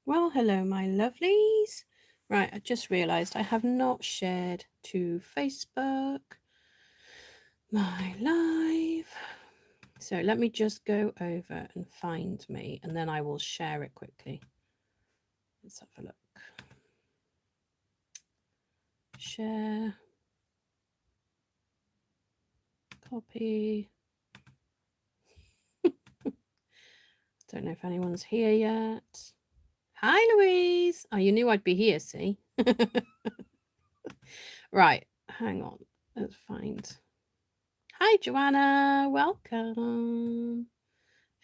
Well, hello, my lovelies. Right, I just realised I have not shared to Facebook my live. So let me just go over and find me, and then I will share it quickly. Let's have a look. Share. Copy. Don't know if anyone's here yet. Hi, Louise. Oh, you knew I'd be here, see? Right, hang on. Let's find. Hi, Joanna. Welcome.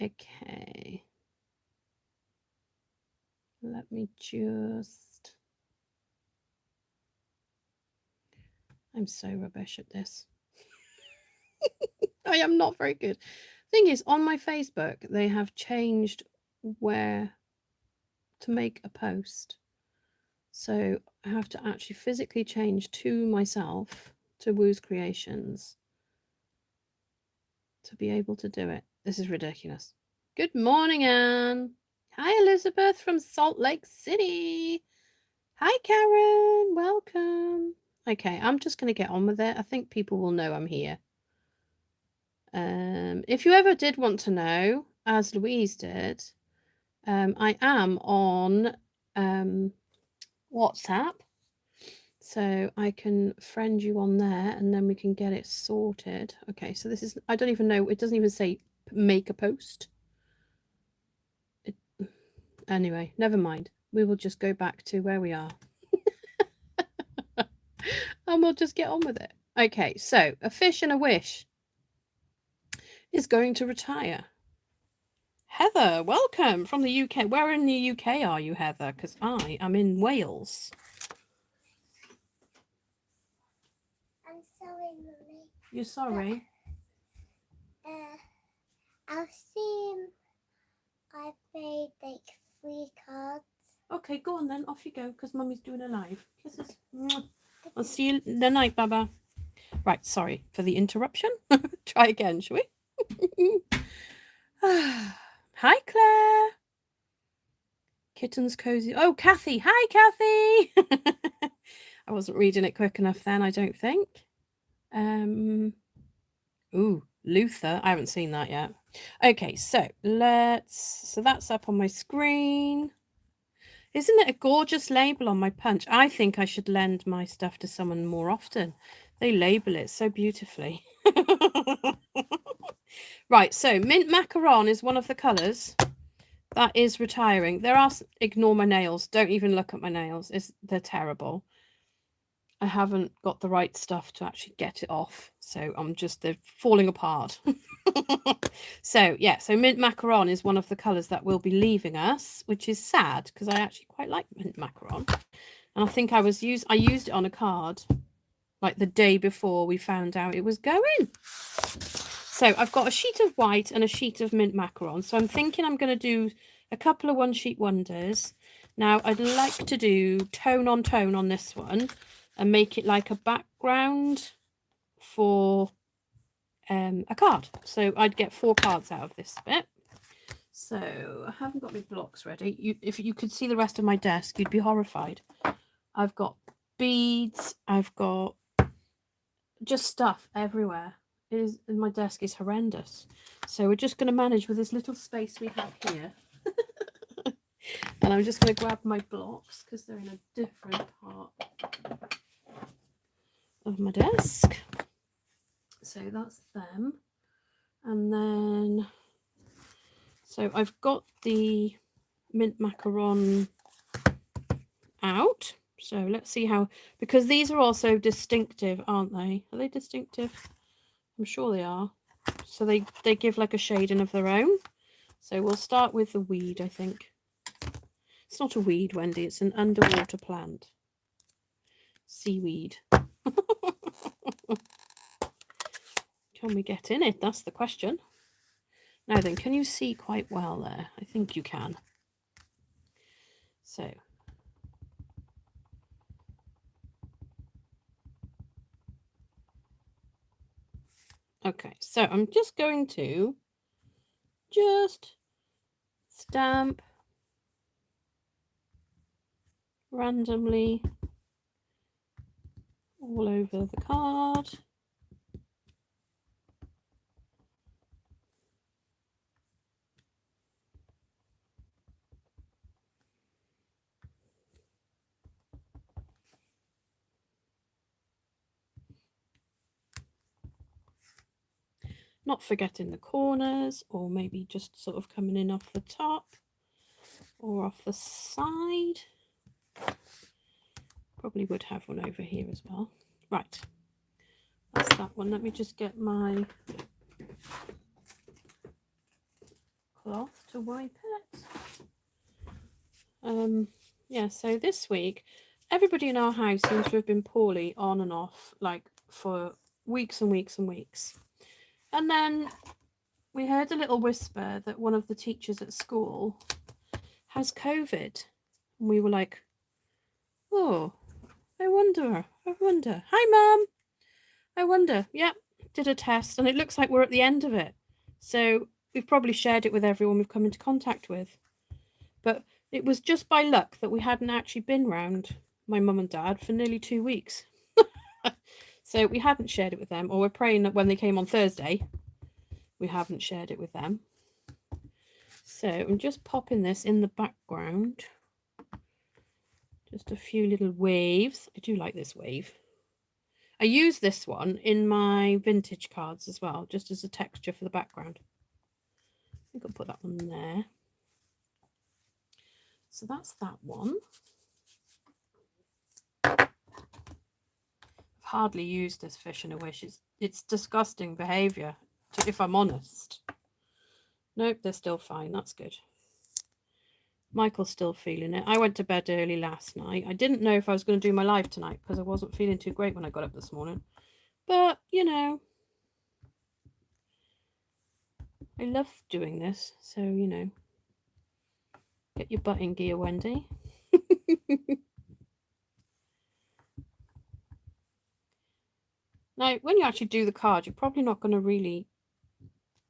Okay. Let me just. I'm so rubbish at this. I am not very good. Thing is, on my Facebook, they have changed where to make a post. So I have to actually physically change to myself, to Woo's Creations, to be able to do it. This is ridiculous. Good morning, Anne. Hi, Elizabeth from Salt Lake City. Hi, Karen. Welcome. Okay, I'm just going to get on with it. I think people will know I'm here. If you ever did want to know, as Louise did, I am on WhatsApp. So I can friend you on there and then we can get it sorted. Okay, so this is, I don't even know, it doesn't even say make a post. Anyway, never mind. We will just go back to where we are. And we'll just get on with it. Okay, so A Fish and a Wish is going to retire. Heather, welcome from the UK. Where in the UK are you, Heather? Because I am in Wales. I'm sorry, Mummy. You're sorry? I've seen I played like 3 cards. Okay, go on then. Off you go, because Mummy's doing a live. Kisses. I'll see you the night, Baba. Right, sorry for the interruption. Try again, shall we? Hi, Claire. Kittens cozy. Oh, Kathy. Hi, Kathy. I wasn't reading it quick enough then, I don't think. Ooh, Luther. I haven't seen that yet. Okay, so that's up on my screen. Isn't it a gorgeous label on my punch? I think I should lend my stuff to someone more often. They label it so beautifully. Right, so mint macaron is one of the colours. That is retiring. There are, ignore my nails. Don't even look at my nails. They're terrible. I haven't got the right stuff to actually get it off. So they're falling apart. So mint macaron is one of the colours that will be leaving us, which is sad because I actually quite like mint macaron. And I think I used it on a card like the day before we found out it was going. So I've got a sheet of white and a sheet of mint macaron. So I'm thinking I'm going to do a couple of one sheet wonders. Now I'd like to do tone on this one and make it like a background for a card. So I'd get 4 cards out of this bit. So I haven't got my blocks ready. If you could see the rest of my desk, you'd be horrified. I've got beads. I've got just stuff everywhere. My desk is horrendous. So we're just going to manage with this little space we have here. And I'm just going to grab my blocks because they're in a different part of my desk. So that's them. And then, so I've got the mint macaron out. So let's see how, because these are also distinctive, aren't they? Are they distinctive? I'm sure they are. So they give like a shading of their own. So we'll start with the weed, I think. It's not a weed, Wendy. It's an underwater plant. Seaweed. Can we get in it? That's the question. Now then, can you see quite well there? I think you can. So. Okay, so I'm just going to stamp randomly all over the card. Not forgetting the corners, or maybe just sort of coming in off the top or off the side. Probably would have one over here as well. Right, that's that one. Let me just get my cloth to wipe it. Yeah, so this week everybody in our house seems to have been poorly on and off, like for weeks and weeks and weeks. And then we heard a little whisper that one of the teachers at school has COVID. And we were like, oh, I wonder. Hi, Mum. I wonder. Yep, did a test and it looks like we're at the end of it. So we've probably shared it with everyone we've come into contact with. But it was just by luck that we hadn't actually been round my mum and dad for nearly 2 weeks. So we hadn't shared it with them, or we're praying that when they came on Thursday, we haven't shared it with them. So I'm just popping this in the background. Just a few little waves. I do like this wave. I use this one in my vintage cards as well, just as a texture for the background. I think I'll put that one there. So that's that one. I've hardly used this fish in a wish. It's disgusting behaviour, if I'm honest. Nope, they're still fine. That's good. Michael's still feeling it. I went to bed early last night. I didn't know if I was going to do my live tonight because I wasn't feeling too great when I got up this morning. But, you know, I love doing this. So, you know, get your butt in gear, Wendy. Now, when you actually do the card, you're probably not going to really,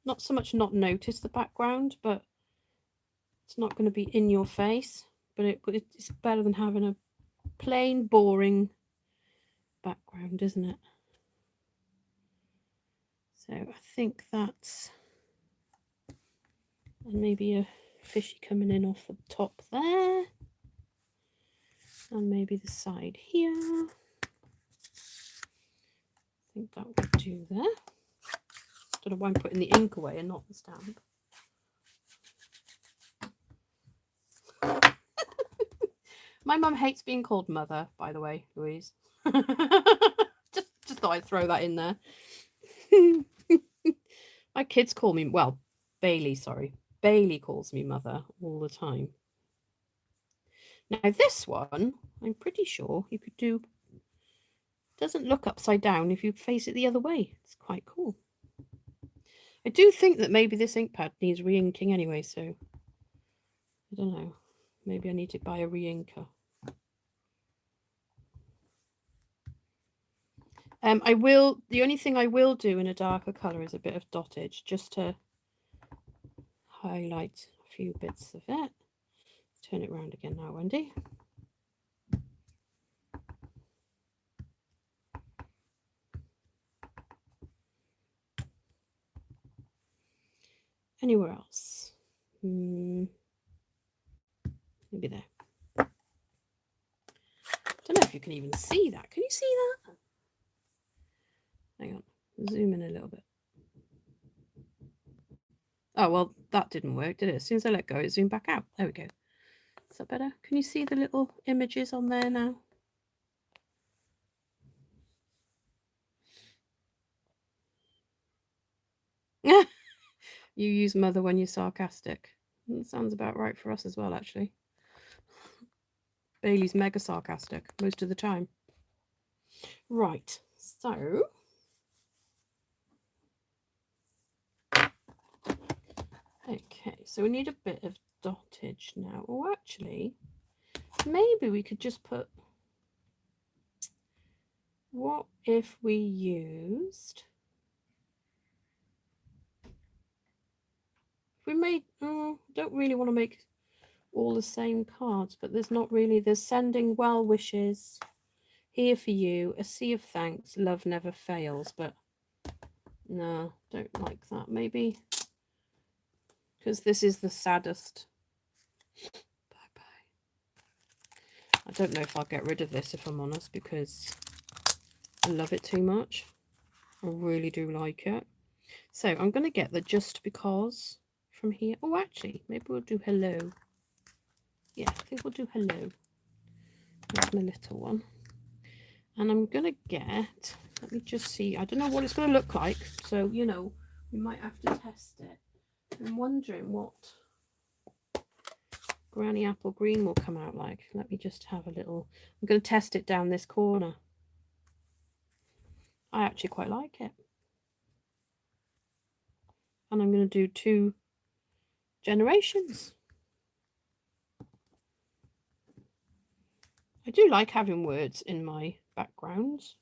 not so much not notice the background, but it's not going to be in your face. But it's better than having a plain, boring background, isn't it? So I think that's, and maybe a fishy coming in off the top there, and maybe the side here. I think that would do there. Don't know why I'm putting the ink away and not the stamp. My mum hates being called mother, by the way, Louise. just thought I'd throw that in there. My kids call me, well, Bailey, sorry. Bailey calls me mother all the time. Now this one, I'm pretty sure you could do, doesn't look upside down if you face it the other way. It's quite cool. I do think that maybe this ink pad needs re-inking anyway, so I don't know. Maybe I need to buy a re-inker. The only thing I will do in a darker colour is a bit of dottage, just to highlight a few bits of it. Let's turn it around again now, Wendy. Anywhere else? Maybe there. Don't know if you can even see that. Can you see that? Hang on, zoom in a little bit. Oh, well, that didn't work, did it? As soon as I let go, it zoomed back out. There we go. Is that better? Can you see the little images on there now? You use mother when you're sarcastic. That sounds about right for us as well, actually. Bailey's mega sarcastic most of the time. Right, so okay, so we need a bit of dottage now. Oh, actually, maybe we could just put, what if we used, if we made, don't really want to make all the same cards, but there's not really. There's sending well wishes, here for you, a sea of thanks, love never fails, but no, don't like that. Maybe because this is the saddest. Bye bye. I don't know if I'll get rid of this, if I'm honest, because I love it too much. I really do like it. So I'm going to get the just because from here. Oh, actually, maybe we'll do hello. Yeah, I think we'll do hello. That's my little one. And I'm going to get, let me just see, I don't know what it's going to look like. So, you know, we might have to test it. I'm wondering what Granny Apple Green will come out like. Let me just have a little, I'm going to test it down this corner. I actually quite like it. And I'm going to do 2 generations. I do like having words in my backgrounds.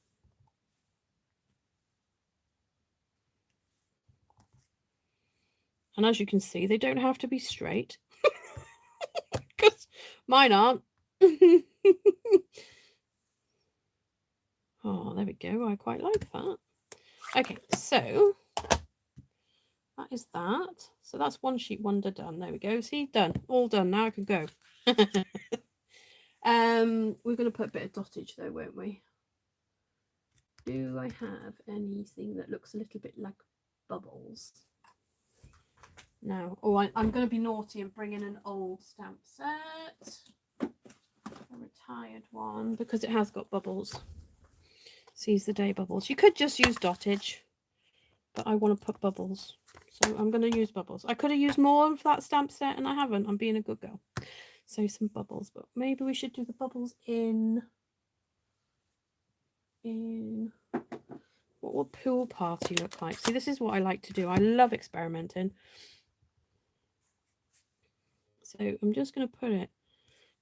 And as you can see, they don't have to be straight. Because mine aren't. Oh, there we go. I quite like that. Okay, so that is that. So that's one sheet wonder done. There we go. See, done. All done. Now I can go. We're going to put a bit of dottage though, won't we? Do I have anything that looks a little bit like bubbles? No. Oh, I'm going to be naughty and bring in an old stamp set. A retired one, because it has got bubbles. Seize the day bubbles. You could just use dottage, but I want to put bubbles. So I'm going to use bubbles. I could have used more of that stamp set and I haven't. I'm being a good girl. So some bubbles, but maybe we should do the bubbles in what will pool party look like? See, this is what I like to do. I love experimenting. So I'm just going to put it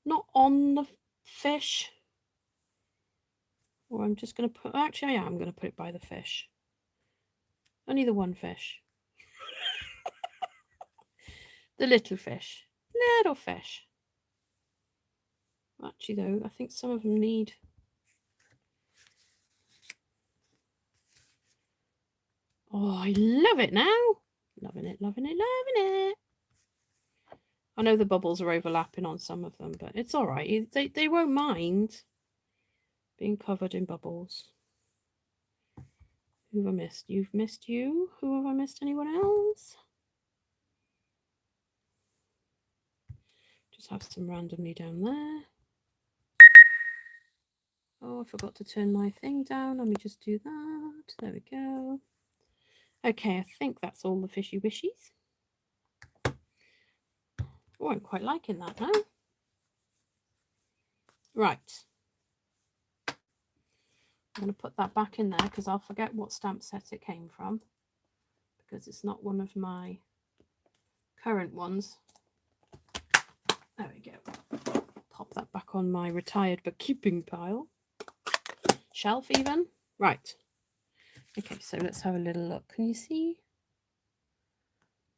not on the fish, or I'm just going to put, actually I'm going to put it by the fish. Only the one fish. The little fish. Little fish. Actually though, I think some of them need... Oh, I love it now. Loving it, loving it, loving it. I know the bubbles are overlapping on some of them, but it's all right. They won't mind being covered in bubbles. Who have I missed? You've missed you. Who have I missed? Anyone else? Just have some randomly down there. Oh, I forgot to turn my thing down. Let me just do that. There we go. Okay, I think that's all the fishy wishies. Oh, I'm quite liking that now. Right. I'm going to put that back in there because I'll forget what stamp set it came from, because it's not one of my current ones. There we go. Pop that back on my retired but keeping pile. Shelf even. Right. Okay, so let's have a little look. Can you see?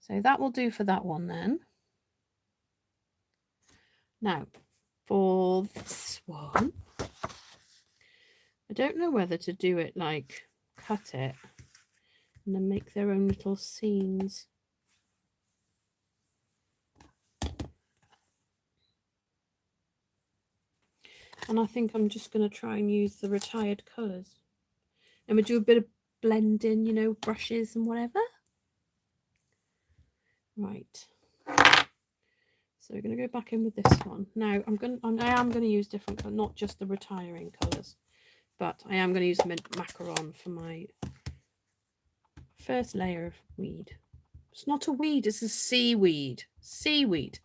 So that will do for that one then. Now, for this one, I don't know whether to do it like cut it and then make their own little scenes. And I think I'm just going to try and use the retired colours. And we do a bit of blending, you know, brushes and whatever. Right. So we're going to go back in with this one. Now I am going to use different, not just the retiring colours, but I am going to use mint macaron for my first layer of weed. It's not a weed, it's a seaweed. Seaweed.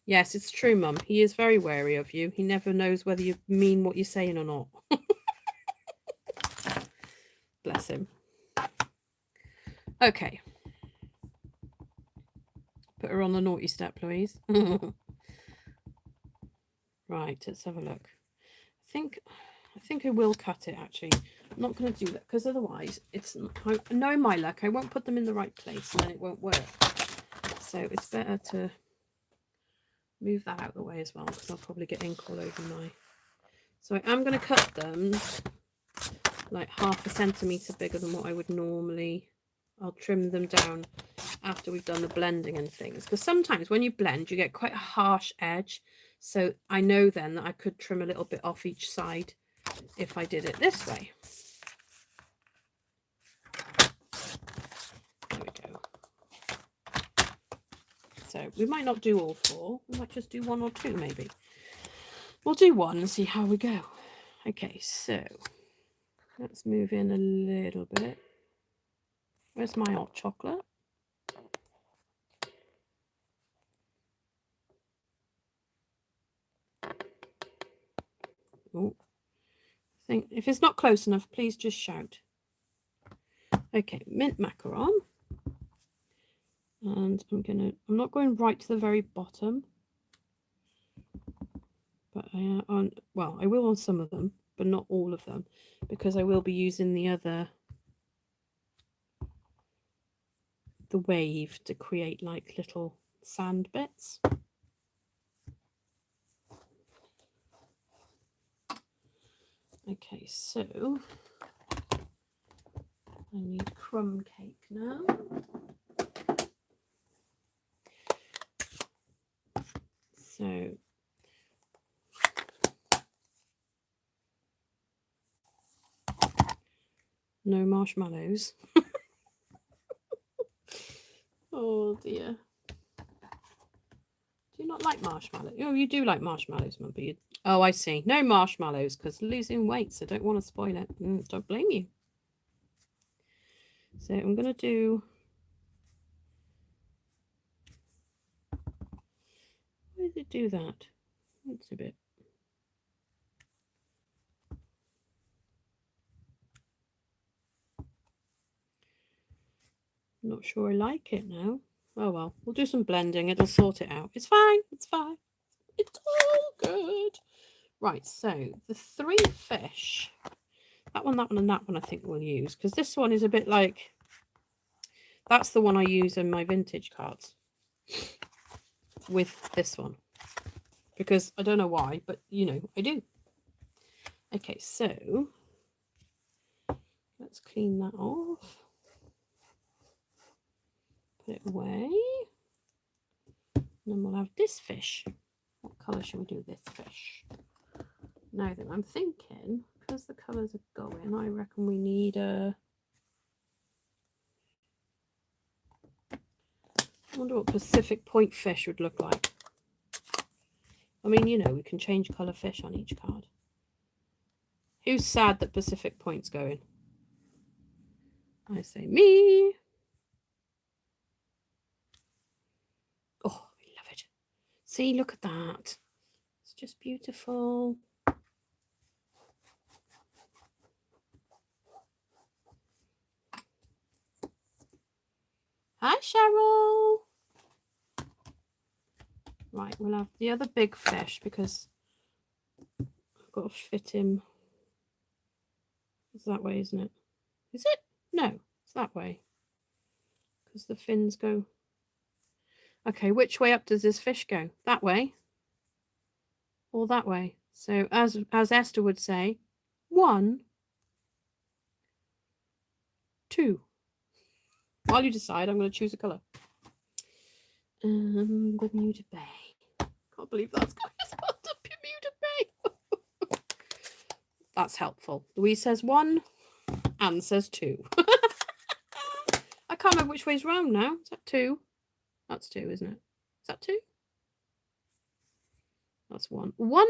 Yes, it's true, Mum. He is very wary of you. He never knows whether you mean what you're saying or not. Bless him. Okay. Put her on the naughty step, Louise. Right, let's have a look. I think I think I will cut it actually. I'm not going to do that because otherwise it's, knowing my luck, I won't put them in the right place and then it won't work. So it's better to move that out of the way as well, because I'll probably get ink all over my... So I am going to cut them like 1/2 centimetre bigger than what I would normally. I'll trim them down after we've done the blending and things, because sometimes when you blend you get quite a harsh edge, so I know then that I could trim a little bit off each side if I did it this way. There we go. So we might not do all 4, we might just do 1 or 2 maybe. We'll do 1 and see how we go. Okay, so let's move in a little bit. Where's my hot chocolate? Oh, I think if it's not close enough, please just shout. Okay, mint macaron. And I'm not going right to the very bottom, but I will on some of them, but not all of them, because I will be using the wave to create like little sand bits. Okay, so I need crumb cake now. So no marshmallows. Oh dear. Do you not like marshmallows? Oh, you do like marshmallows, Mum, but you... Oh, I see. No marshmallows because losing weight, so don't want to spoil it. Don't blame you. So I'm going to do... Where did it do that? It's a bit... Not sure I like it now. Oh well, we'll do some blending. It'll sort it out. It's fine. It's fine. It's all good. Right, so the 3 fish. That one, and that one I think we'll use. Because this one is a bit like... That's the one I use in my vintage cards. With this one. Because I don't know why, but you know, I do. Okay, so... Let's clean that off. Put it away. And then we'll have this fish. What colour should we do this fish? Now then, I'm thinking, because the colours are going, I reckon we need a... I wonder what Pacific Point fish would look like. I mean, you know, we can change colour fish on each card. Who's sad that Pacific Point's going? I say me. Oh, I love it. See, look at that. It's just beautiful. Hi, Cheryl. Right, we'll have the other big fish because I've got to fit him. It's that way, isn't it? Is it? No, it's that way. Because the fins go... Okay, which way up does this fish go? That way? Or that way? So, as Esther would say, 1, 2. While you decide, I'm going to choose a colour. Bermuda Bay. Can't believe that's going as well to Bermuda Bay. That's helpful. Louise says 1. Anne says 2. I can't remember which way's round now. Is that 2? That's 2, isn't it? Is that 2? That's 1. 1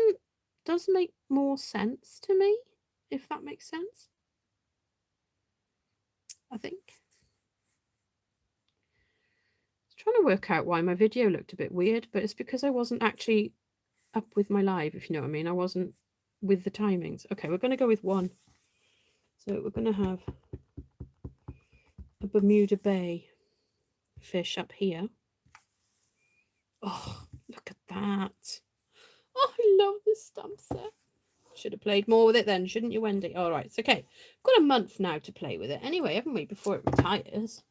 does make more sense to me, if that makes sense. I think. Trying to work out why my video looked a bit weird, but it's because I wasn't actually up with my live, if you know what I mean. I wasn't with the timings. Okay, we're going to go with 1. So we're going to have a Bermuda Bay fish up here. Oh, look at that. Oh, I love this stamp set. Should have played more with it then, shouldn't you, Wendy? All right, it's okay. Got a month now to play with it anyway, haven't we, before it retires?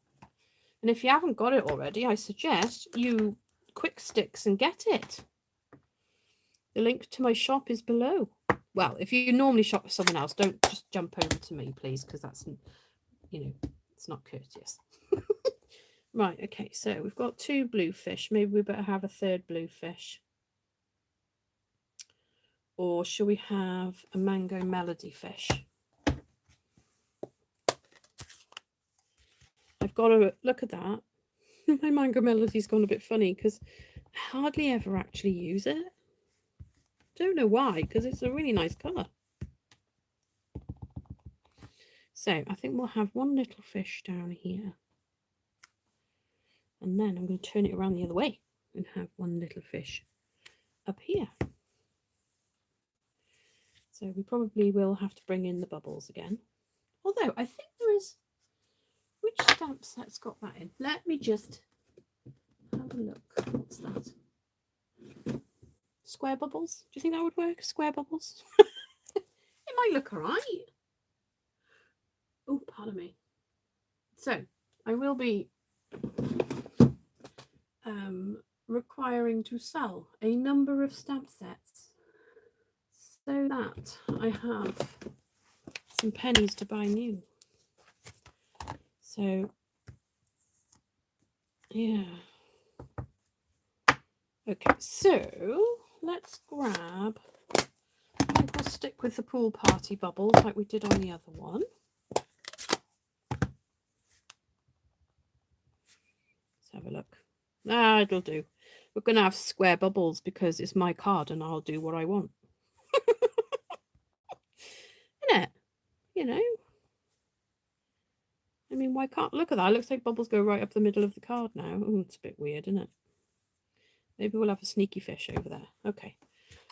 And if you haven't got it already, I suggest you quick sticks and get it. The link to my shop is below. Well, if you normally shop with someone else, don't just jump over to me, please, because that's, you know, it's not courteous. Right, okay, so we've got 2 blue fish. Maybe we better have a 3rd blue fish. Or shall we have a mango melody fish? I've got to look at that. My mango melody's gone a bit funny because I hardly ever actually use it. Don't know why, because it's a really nice colour. So I think we'll have 1 little fish down here. And then I'm going to turn it around the other way and have 1 little fish up here. So we probably will have to bring in the bubbles again. Although I think there is... Which stamp set's got that in? Let me just have a look. What's that? Square bubbles? Do you think that would work? Square bubbles? It might look all right. Oh, pardon me. So I will be requiring to sell a number of stamp sets so that I have some pennies to buy new. So, yeah. Okay, so let's grab, I think we'll stick with the pool party bubbles like we did on the other one. Let's have a look. Ah, it'll do. We're going to have square bubbles because it's my card and I'll do what I want. Isn't it? You know? I mean, why can't... Look at that. It looks like bubbles go right up the middle of the card now. Oh, it's a bit weird, isn't it? Maybe we'll have a sneaky fish over there. Okay.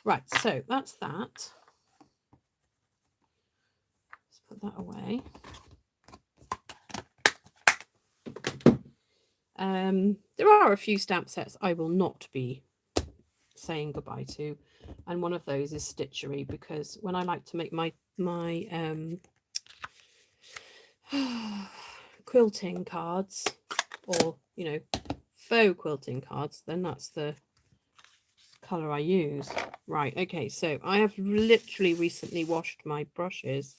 Right, so that's that. Let's put that away. There are a few stamp sets I will not be saying goodbye to, and one of those is Stitchery, because when I like to make my quilting cards, or you know, faux quilting cards, then that's the colour I use. Right, okay, so I have literally recently washed my brushes.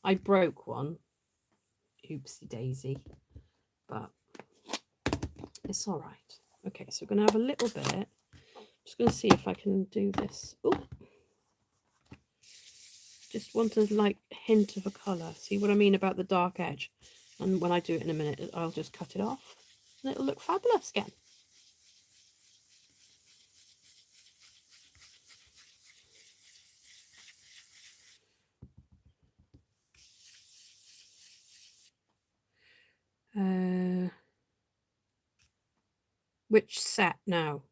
I broke one, oopsie daisy, but it's all right. Okay, so we're going to have a little bit. Just going to see if I can do this. Ooh. Just want a like hint of a colour. See what I mean about the dark edge? And when I do it in a minute, I'll just cut it off. And it'll look fabulous again. Which set now?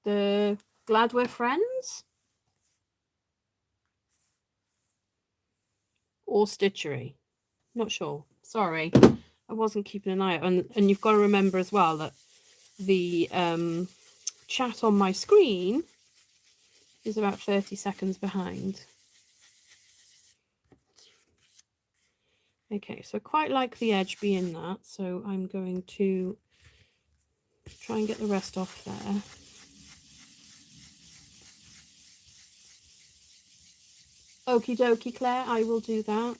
The Glad We're Friends? Or Stitchery? Not sure. Sorry. I wasn't keeping an eye out. And you've got to remember as well that the chat on my screen is about 30 seconds behind. Okay, so I quite like the edge being that, so I'm going to try and get the rest off there. Okie dokie, Claire, I will do that.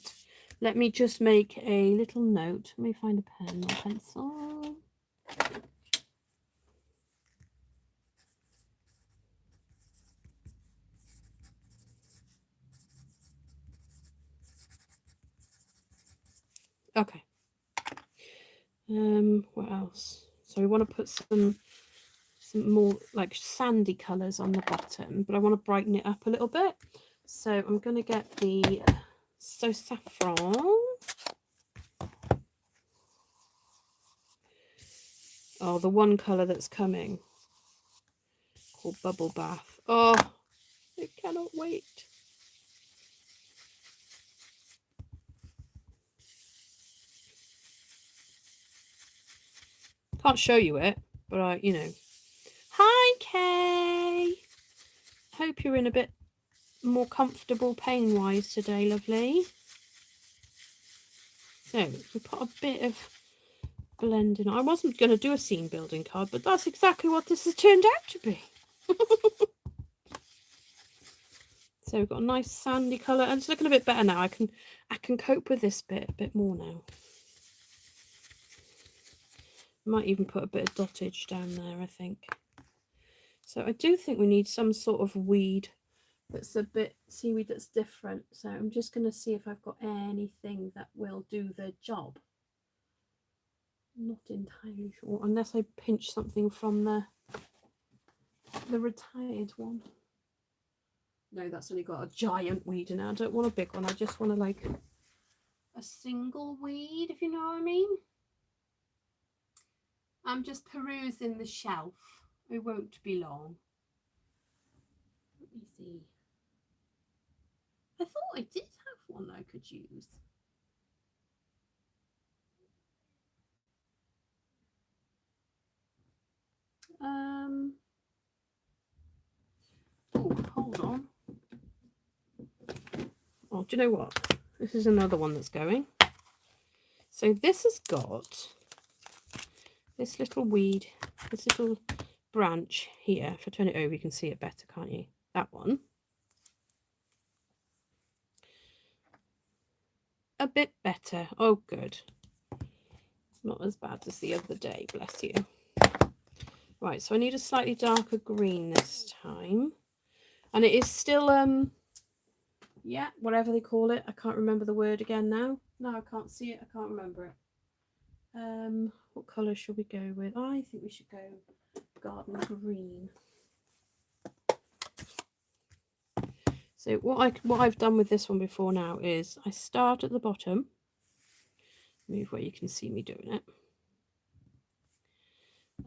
Let me just make a little note. Let me find a pen or pencil. Okay. What else? So we want to put some more like sandy colours on the bottom, but I want to brighten it up a little bit. So I'm going to get the So Saffron. Oh, the one colour that's coming called Bubble Bath. Oh, I cannot wait. Can't show you it, but you know. Hi, Kay. Hope you're in a bit more comfortable pain-wise today, lovely. So we put a bit of blending. I wasn't going to do a scene building card, but that's exactly what this has turned out to be. So we've got a nice sandy colour, and it's looking a bit better now. I can cope with this bit a bit more now. Might even put a bit of dottage down there, I think. So I do think we need some sort of weed that's a bit seaweed that's different. So I'm just going to see if I've got anything that will do the job. Not entirely sure, unless I pinch something from the retired one. No, that's only got a giant weed in it. I don't want a big one. I just want like a single weed, if you know what I mean. I'm just perusing the shelf. It won't be long. Let me see. I thought I did have one I could use. Oh, hold on. Oh, do you know what? This is another one that's going. So this has got this little weed, this little branch here. If I turn it over, you can see it better, can't you? That one. A bit better. Oh, good. Not as bad as the other day, bless you. Right, so I need a slightly darker green this time. And it is still, yeah, whatever they call it. I can't remember the word again now. No, I can't see it. I can't remember it. What colour should we go with? I think we should go garden green. So what I've done with this one before now is I start at the bottom, move where you can see me doing it,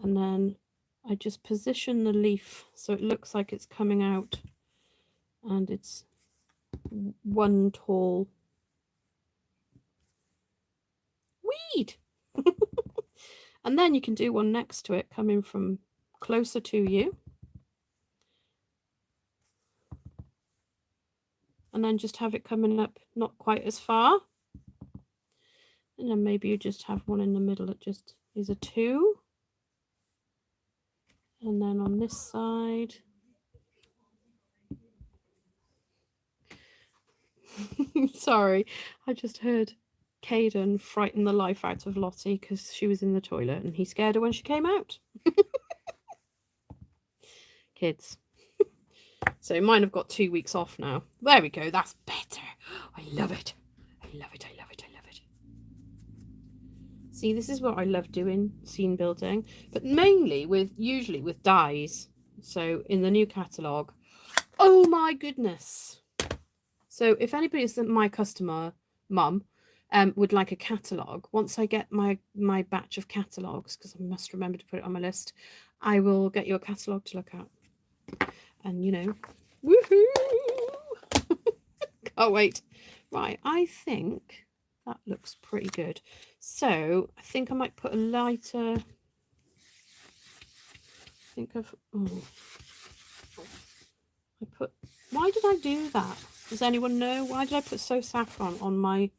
and then I just position the leaf so it looks like it's coming out and it's one tall weed. And then you can do one next to it coming from closer to you. And then just have it coming up not quite as far. And then maybe you just have one in the middle that just is a 2. And then on this side. Sorry, I just heard Caden frighten the life out of Lottie because she was in the toilet and he scared her when she came out. Kids. So mine have got 2 weeks off now. There we go. That's better. I love it. I love it. I love it. I love it. See, this is what I love doing, scene building, but mainly usually with dies. So in the new catalogue, oh my goodness. So if anybody is my customer, mum, would like a catalogue, once I get my batch of catalogues, because I must remember to put it on my list, I will get you a catalogue to look at. And, you know, woohoo! Can't wait. Right, I think that looks pretty good. So I think I might put a lighter. Why did I do that? Does anyone know? Why did I put So Saffron on my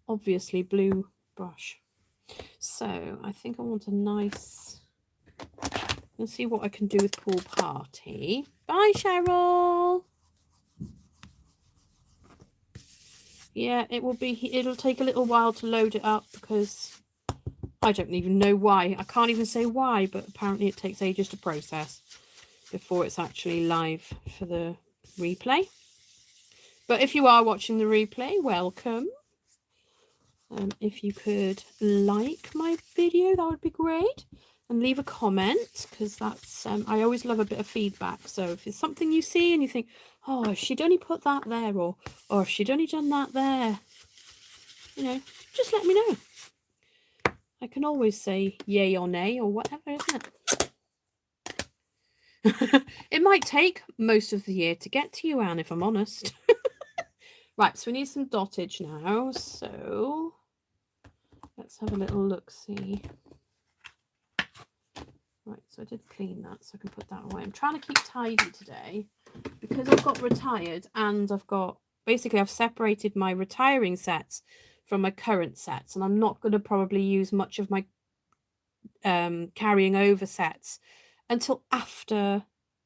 obviously blue brush? So I think I want a nice. Let's see what I can do with Pool Party. Bye, Cheryl. Yeah, it'll take a little while to load it up because I don't even know why. I can't even say why, but apparently it takes ages to process before it's actually live for the replay. But if you are watching the replay, welcome. If you could like my video, that would be great. And leave a comment, because that's I always love a bit of feedback. So if it's something you see and you think, oh, if she'd only put that there, or if she'd only done that there, you know, just let me know. I can always say yay or nay or whatever, isn't it? It might take most of the year to get to you, Anne, if I'm honest. Right, so we need some dottage now. So let's have a little look-see. Right, so I did clean that, so I can put that away. I'm trying to keep tidy today because I've got retired and I've separated my retiring sets from my current sets, and I'm not going to probably use much of my carrying over sets until after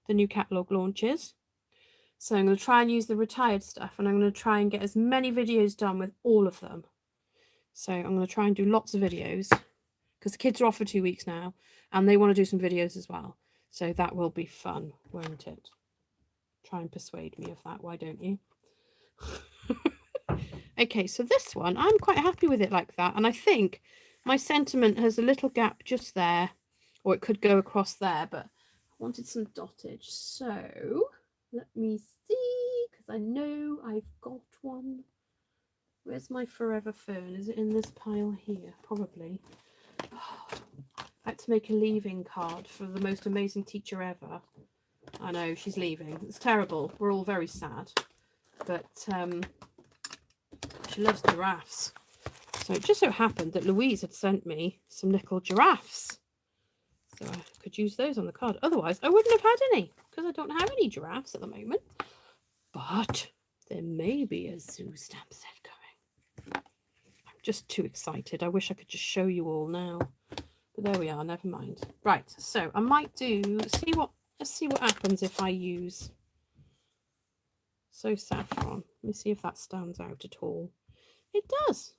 the new catalogue launches. So I'm going to try and use the retired stuff, and I'm going to try and get as many videos done with all of them. So I'm going to try and do lots of videos because the kids are off for 2 weeks now and they want to do some videos as well. So that will be fun, won't it? Try and persuade me of that, why don't you? Okay, so this one, I'm quite happy with it like that. And I think my sentiment has a little gap just there, or it could go across there, but I wanted some dottage. So let me see, because I know I've got one. Where's my Forever Fern? Is it in this pile here? Probably. Oh, I had to make a leaving card for the most amazing teacher ever. I know, she's leaving. It's terrible. We're all very sad. But she loves giraffes. So it just so happened that Louise had sent me some little giraffes. So I could use those on the card. Otherwise, I wouldn't have had any because I don't have any giraffes at the moment. But there may be a zoo stamp set coming. I'm just too excited. I wish I could just show you all now. But there we are, never mind. Right, so I might let's see what happens if I use So Saffron. Let me see if that stands out at all. It does.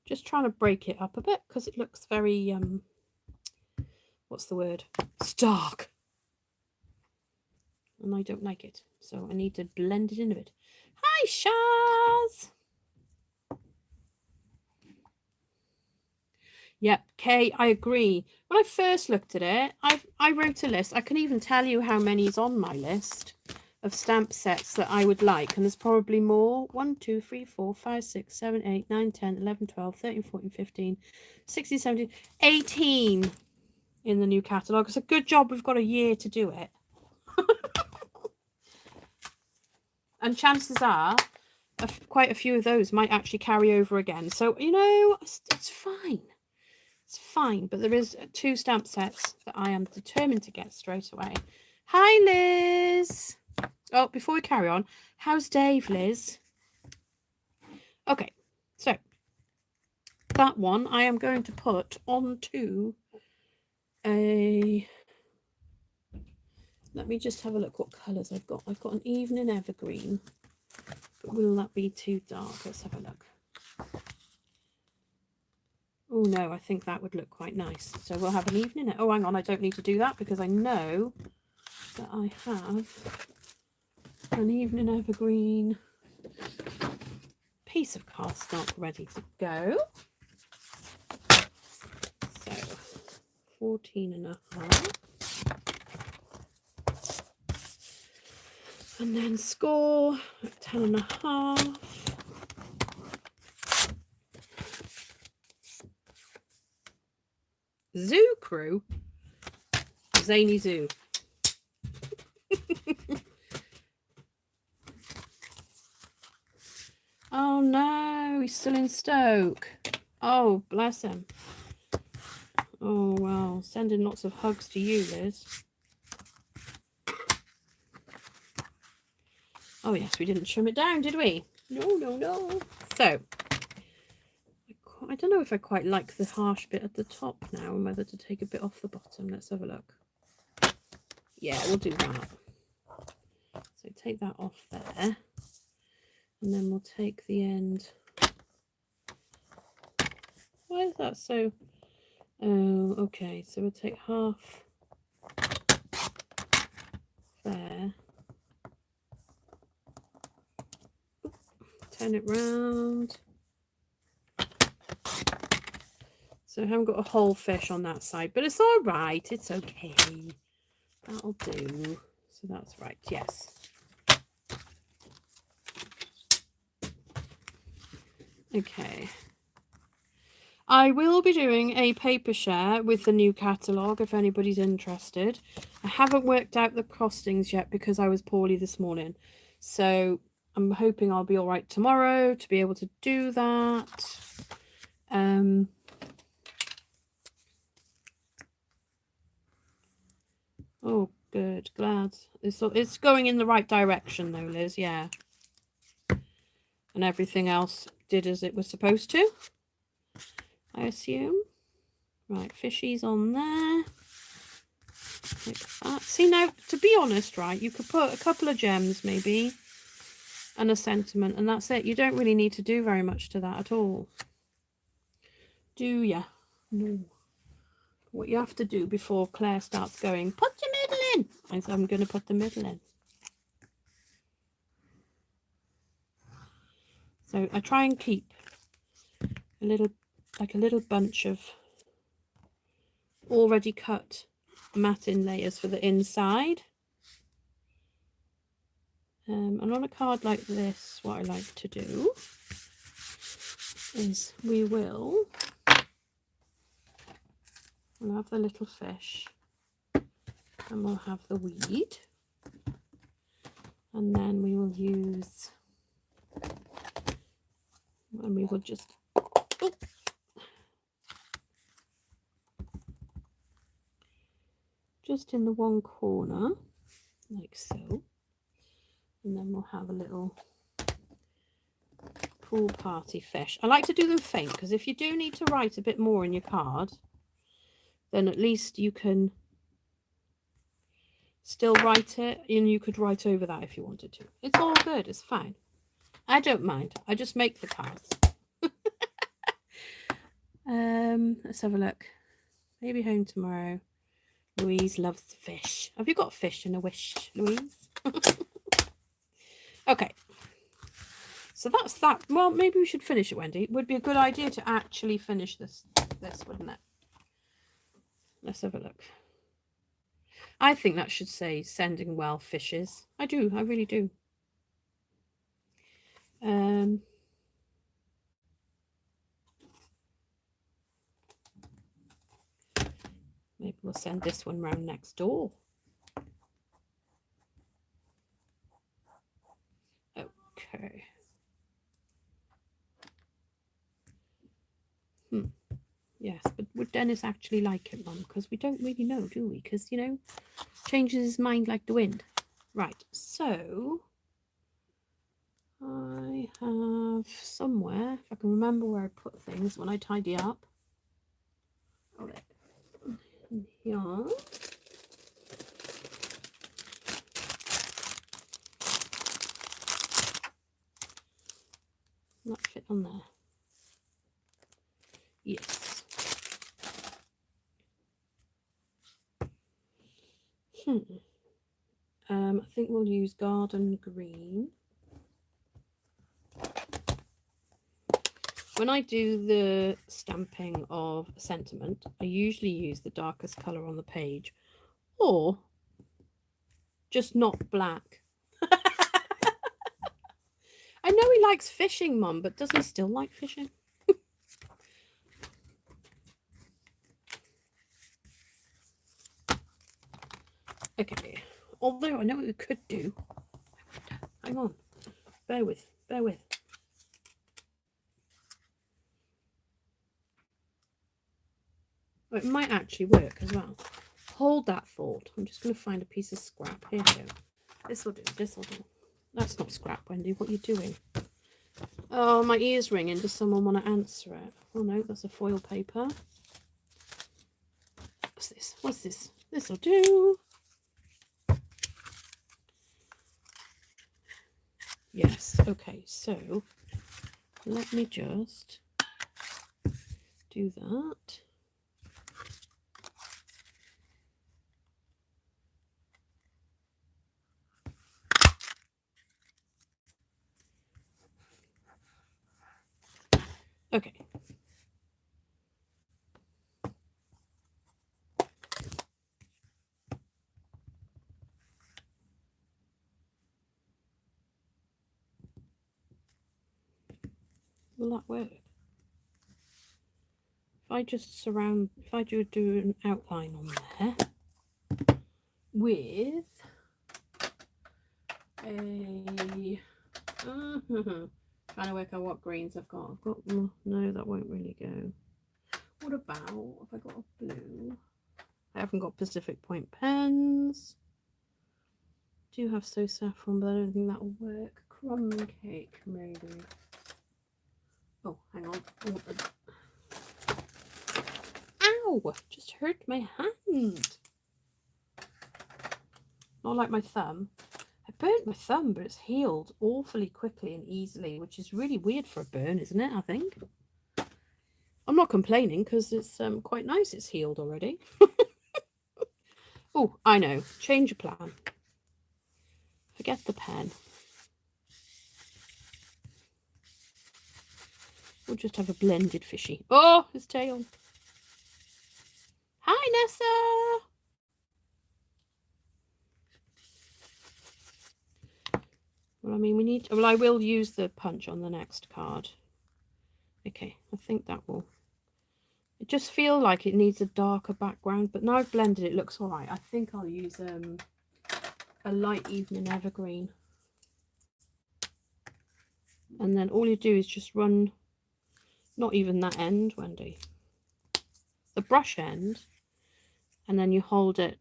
Just trying to break it up a bit because it looks very, what's the word? Stark. And I don't like it. So I need to blend it in a bit. Hi, Shaz. Yep, Kay, I agree. When I first looked at it, I wrote a list. I can even tell you how many is on my list of stamp sets that I would like. And there's probably more. 1, 2, 3, 4, 5, 6, 7, 8, 9, 10, 11, 12, 13, 14, 15, 16, 17, 18 in the new catalogue. It's a good job we've got a year to do it. And chances are quite a few of those might actually carry over again. So, you know, it's fine. It's fine. But there is 2 stamp sets that I am determined to get straight away. Hi, Liz. Oh, before we carry on, how's Dave, Liz? Okay, so that one I am going to put onto a... Let me just have a look what colours I've got. I've got an evening evergreen. But will that be too dark? Let's have a look. Oh no, I think that would look quite nice. So we'll have an evening. Oh, hang on, I don't need to do that because I know that I have an evening evergreen piece of cardstock ready to go. So 14.5. And then score 10.5. Zoo Crew, Zany Zoo. Oh no, he's still in Stoke. Oh, bless him. Oh well, sending lots of hugs to you, Liz. Oh yes, we didn't trim it down, did we? No. So, I don't know if I quite like the harsh bit at the top now and whether to take a bit off the bottom. Let's have a look. Yeah, we'll do that. So take that off there. And then we'll take the end. Why is that so? Oh, okay. So we'll take half there. Turn it round. So I haven't got a whole fish on that side, but it's all right. It's okay. That'll do. So that's right. Yes. Okay. I will be doing a paper share with the new catalogue if anybody's interested. I haven't worked out the costings yet because I was poorly this morning. So I'm hoping I'll be all right tomorrow to be able to do that. Oh, good. Glad. It's going in the right direction though, Liz. Yeah. And everything else did as it was supposed to, I assume. Right, fishies on there. Like that. See, now, to be honest, right, you could put a couple of gems maybe and a sentiment, and that's it. You don't really need to do very much to that at all. Do ya? No. What you have to do before Claire starts going, put your middle in. So I'm going to put the middle in. So I try and keep a little bunch of already cut matting layers for the inside. And on a card like this, what I like to do is we'll have the little fish and we'll have the weed, and then we will use, and we will just in the one corner like so, and then we'll have a little pool party fish. I like to do them faint because if you do need to write a bit more in your card, then at least you can still write it, and you could write over that if you wanted to. It's all good. It's fine. I don't mind. I just make the cards. Let's have a look. Maybe home tomorrow. Louise loves fish. Have you got fish in a wish, Louise? Okay. So that's that. Well, maybe we should finish it, Wendy. It would be a good idea to actually finish this, wouldn't it? Let's have a look. I think that should say sending well fishes. I do. I really do. Maybe we'll send this one round next door. Okay. Yes, but would Dennis actually like it, Mum? Because we don't really know, do we? Because, you know, changes his mind like the wind. Right, so I have somewhere, if I can remember where I put things when I tidy up. Oh, there. Yeah. That fit on there. Yes. I think we'll use garden green. When I do the stamping of sentiment, I usually use the darkest colour on the page, or just not black. I know he likes fishing, Mum, but does he still like fishing? Okay, although I know what we could do. Hang on, bear with. Well, it might actually work as well. Hold that thought. I'm just going to find a piece of scrap. Here we go. This will do. That's not scrap, Wendy. What are you doing? Oh, my ear's ringing. Does someone want to answer it? Oh, no, that's a foil paper. What's this? This will do. Yes. Okay, so let me just do that. Okay. Will that work? If I do an outline on there with a Trying to work out what greens I've got. No, that won't really go. What about, have I got a blue? I haven't got Pacific Point pens. Do have So Saffron, but I don't think that'll work. Crumb cake, maybe. Oh, hang on. Ow! Just hurt my hand. Not like my thumb. I burnt my thumb, but it's healed awfully quickly and easily, which is really weird for a burn, isn't it? I think. I'm not complaining because it's quite nice. It's healed already. Oh, I know. Change of plan. Forget the pen. We'll just have a blended fishy. Oh, his tail. Hi, Nessa. Well, I mean, we need... Well, I will use the punch on the next card. Okay, I think that will... It just feels like it needs a darker background, but now I've blended it, looks all right. I think I'll use a light evening evergreen. And then all you do is just run, not even that end, Wendy, the brush end, and then you hold it.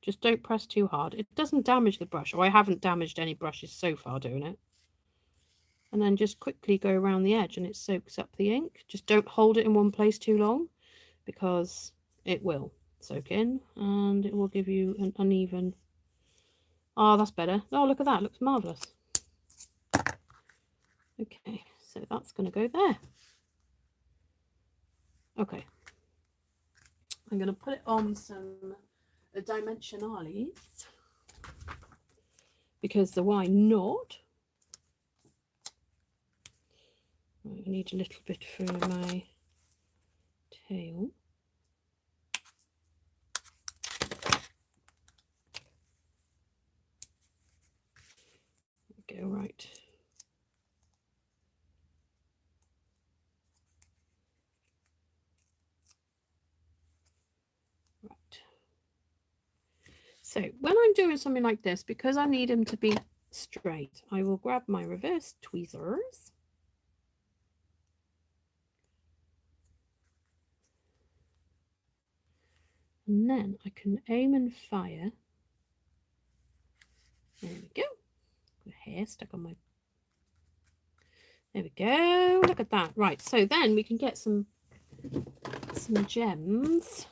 Just don't press too hard. It doesn't damage the brush, or I haven't damaged any brushes so far doing it. And then just quickly go around the edge and it soaks up the ink. Just don't hold it in one place too long, because it will soak in and it will give you an uneven... Oh, that's better. Oh, look at that. It looks marvellous. Okay, so that's going to go there. Okay. I'm going to put it on some Dimensionales, because the why not? I need a little bit for my tail. Go right. Right. So when I'm doing something like this, because I need them to be straight, I will grab my reverse tweezers. And then I can aim and fire. There we go. The hair stuck on my... There we go. Look at that. Right, so then we can get some gems.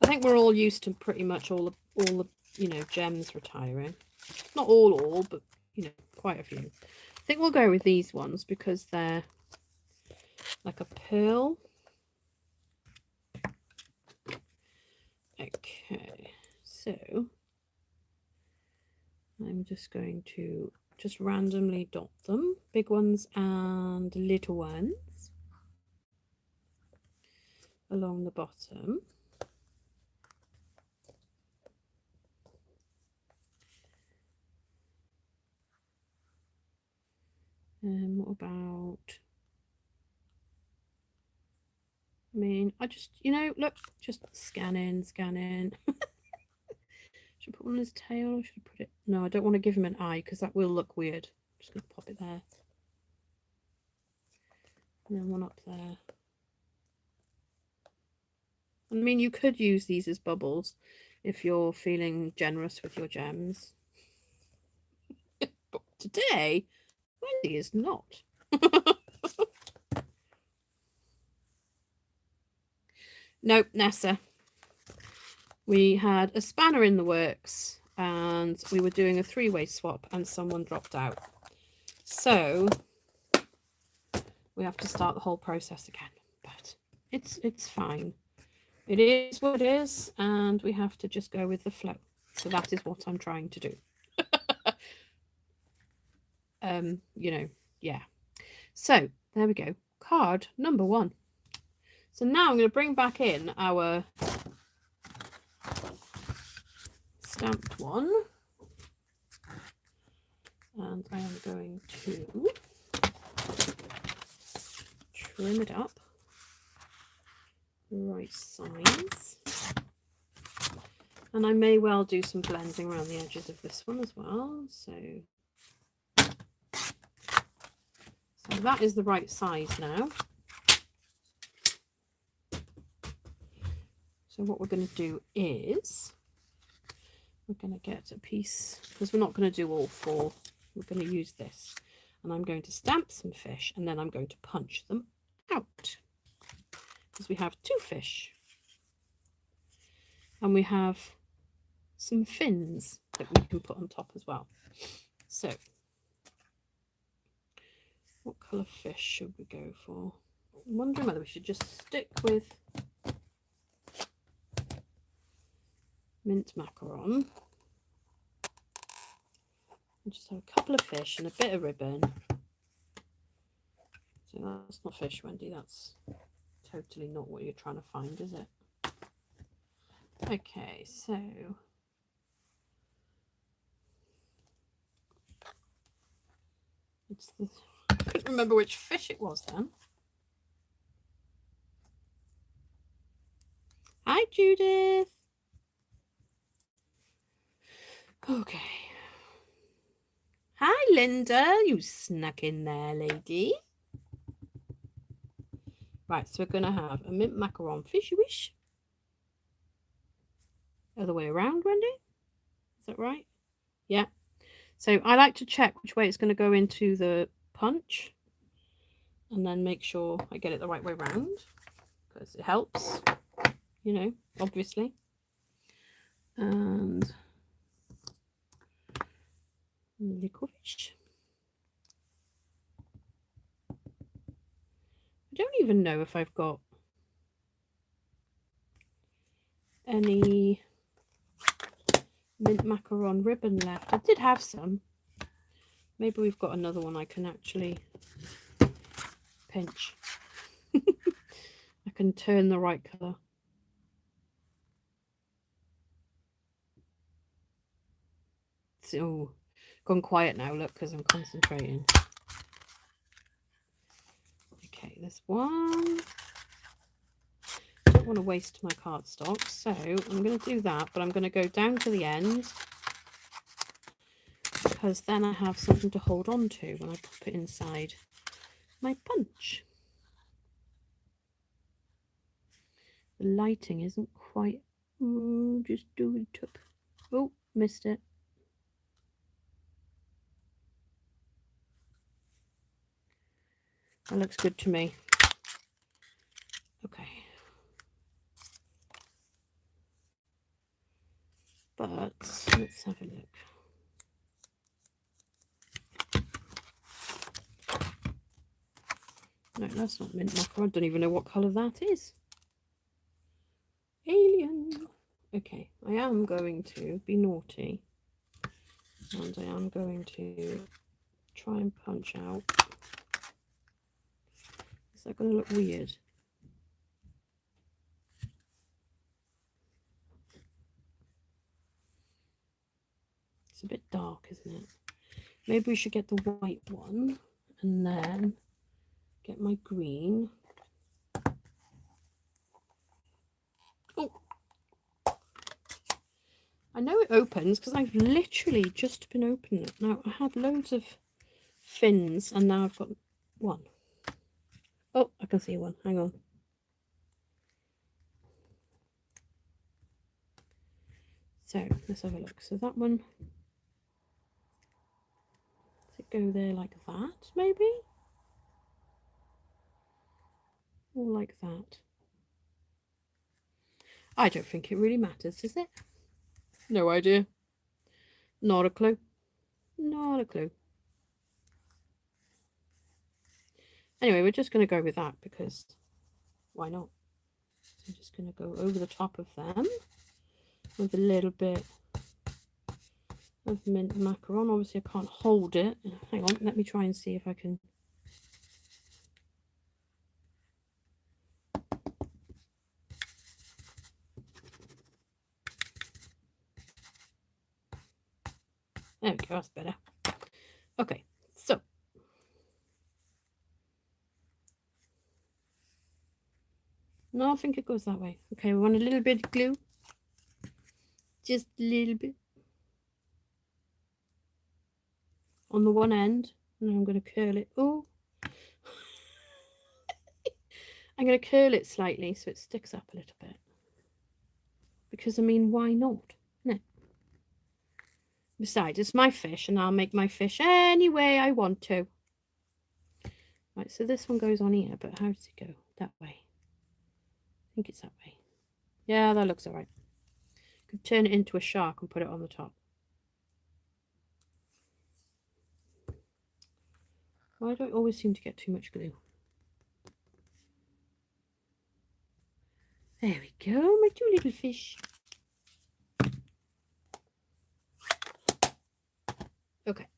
I think we're all used to pretty much all the you know, gems retiring. Not all, but you know, quite a few. I think we'll go with these ones because they're like a pearl. Okay, so I'm just going to just randomly dot them, big ones and little ones, along the bottom. And what about... I mean, I just, you know, look, just scan in. Should I put one on his tail or should I put it... No, I don't want to give him an eye because that will look weird. I'm just going to pop it there. And then one up there. I mean, you could use these as bubbles if you're feeling generous with your gems. But today, Wendy is not. Nope, Nessa. We had a spanner in the works and we were doing a three-way swap and someone dropped out. So we have to start the whole process again. But it's fine. It is what it is and we have to just go with the flow. So that is what I'm trying to do. You know, yeah. So there we go. Card number 1. So now I'm going to bring back in our stamped one. And I am going to trim it up the right size. And I may well do some blending around the edges of this one as well. So So that is the right size now. So what we're going to do is we're going to get a piece, because we're not going to do all 4. We're going to use this. And I'm going to stamp some fish, and then I'm going to punch them out. Because we have 2 fish. And we have some fins that we can put on top as well. So, what colour fish should we go for? I'm wondering whether we should just stick with mint macaron. And just have a couple of fish and a bit of ribbon. So that's not fish, Wendy. That's totally not what you're trying to find, is it? Okay, so it's the, I couldn't remember which fish it was then. Hi, Judith. Okay. Hi, Linda. You snuck in there, lady. Right, so we're going to have a mint macaron fishy wish. Other way around, Wendy? Is that right? Yeah. So I like to check which way it's going to go into the punch and then make sure I get it the right way round, because it helps, you know, obviously. And licorice. I don't even know if I've got any mint macaron ribbon left. I did have some. Maybe we've got another one I can actually pinch. I can turn the right colour. So, gone quiet now, look, because I'm concentrating. Okay, this one. I don't want to waste my cardstock, so I'm going to do that, but I'm going to go down to the end, because then I have something to hold on to when I pop it inside my punch. The lighting isn't quite... just do it up. Oh, missed it. That looks good to me. Okay. But let's have a look. No, that's not mint macaron. I don't even know what colour that is. Alien. Okay, I am going to be naughty. And I am going to try and punch out. Is that going to look weird? It's a bit dark, isn't it? Maybe we should get the white one and then get my green. Oh, I know it opens because I've literally just been opening it. Now, I had loads of fins and now I've got one. Oh, I can see one. Hang on. So, let's have a look. So that one, does it go there like that, maybe? Or like that? I don't think it really matters, does it? No idea. Not a clue. Not a clue. Anyway, we're just going to go with that because why not? So I'm just going to go over the top of them with a little bit of mint macaron. Obviously, I can't hold it. Hang on, let me try and see if I can. There we go, that's better. Okay, so no, I think it goes that way. Okay, we want a little bit of glue. Just a little bit. On the one end. And I'm going to curl it. Oh, I'm going to curl it slightly so it sticks up a little bit. Because, I mean, why not? No. Besides, it's my fish and I'll make my fish any way I want to. Right, so this one goes on here, but how does it go? That way. I think it's that way. Yeah, that looks all right. Could turn it into a shark and put it on the top. Why do I always seem to get too much glue? There we go, my two little fish. Okay.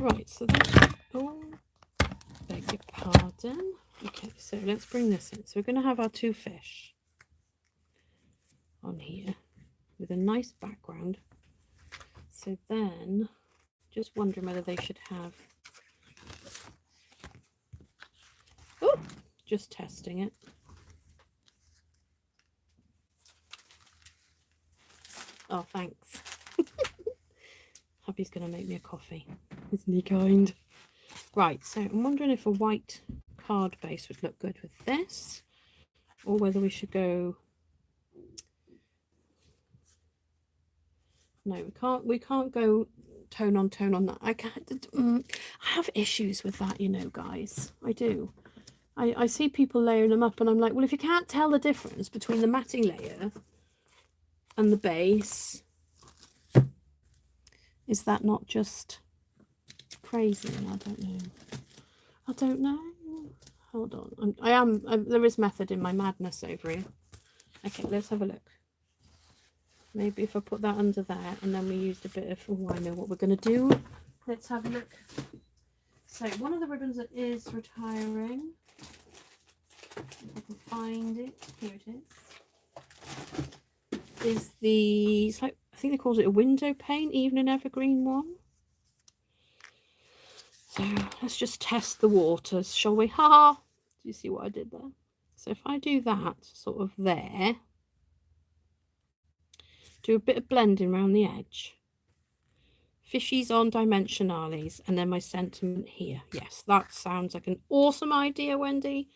Right, so that's... Oh, beg your pardon. Okay, so let's bring this in. So we're going to have our two fish on here with a nice background. So then, just wondering whether they should have... Oh, just testing it. Oh, thanks. Hubby's going to make me a coffee. Isn't he kind? Right, so I'm wondering if a white card base would look good with this, or whether we should go... No, we can't go tone on that. I can't. I have issues with that, you know, guys. I do. I see people layering them up and I'm like, well, if you can't tell the difference between the matting layer and the base, is that not just crazy? I don't know. Hold on. There is method in my madness over here. Okay, let's have a look. Maybe if I put that under there and then we used a bit of... Oh, I know what we're going to do. Let's have a look. So one of the ribbons that is retiring, if I can find it, here it is the... It's like, I think they called it a window pane, Evening Evergreen one. So let's just test the waters, shall we? Ha ha! Do you see what I did there? So if I do that sort of there, do a bit of blending around the edge, fishies on dimensionales, and then my sentiment here. Yes, that sounds like an awesome idea, Wendy.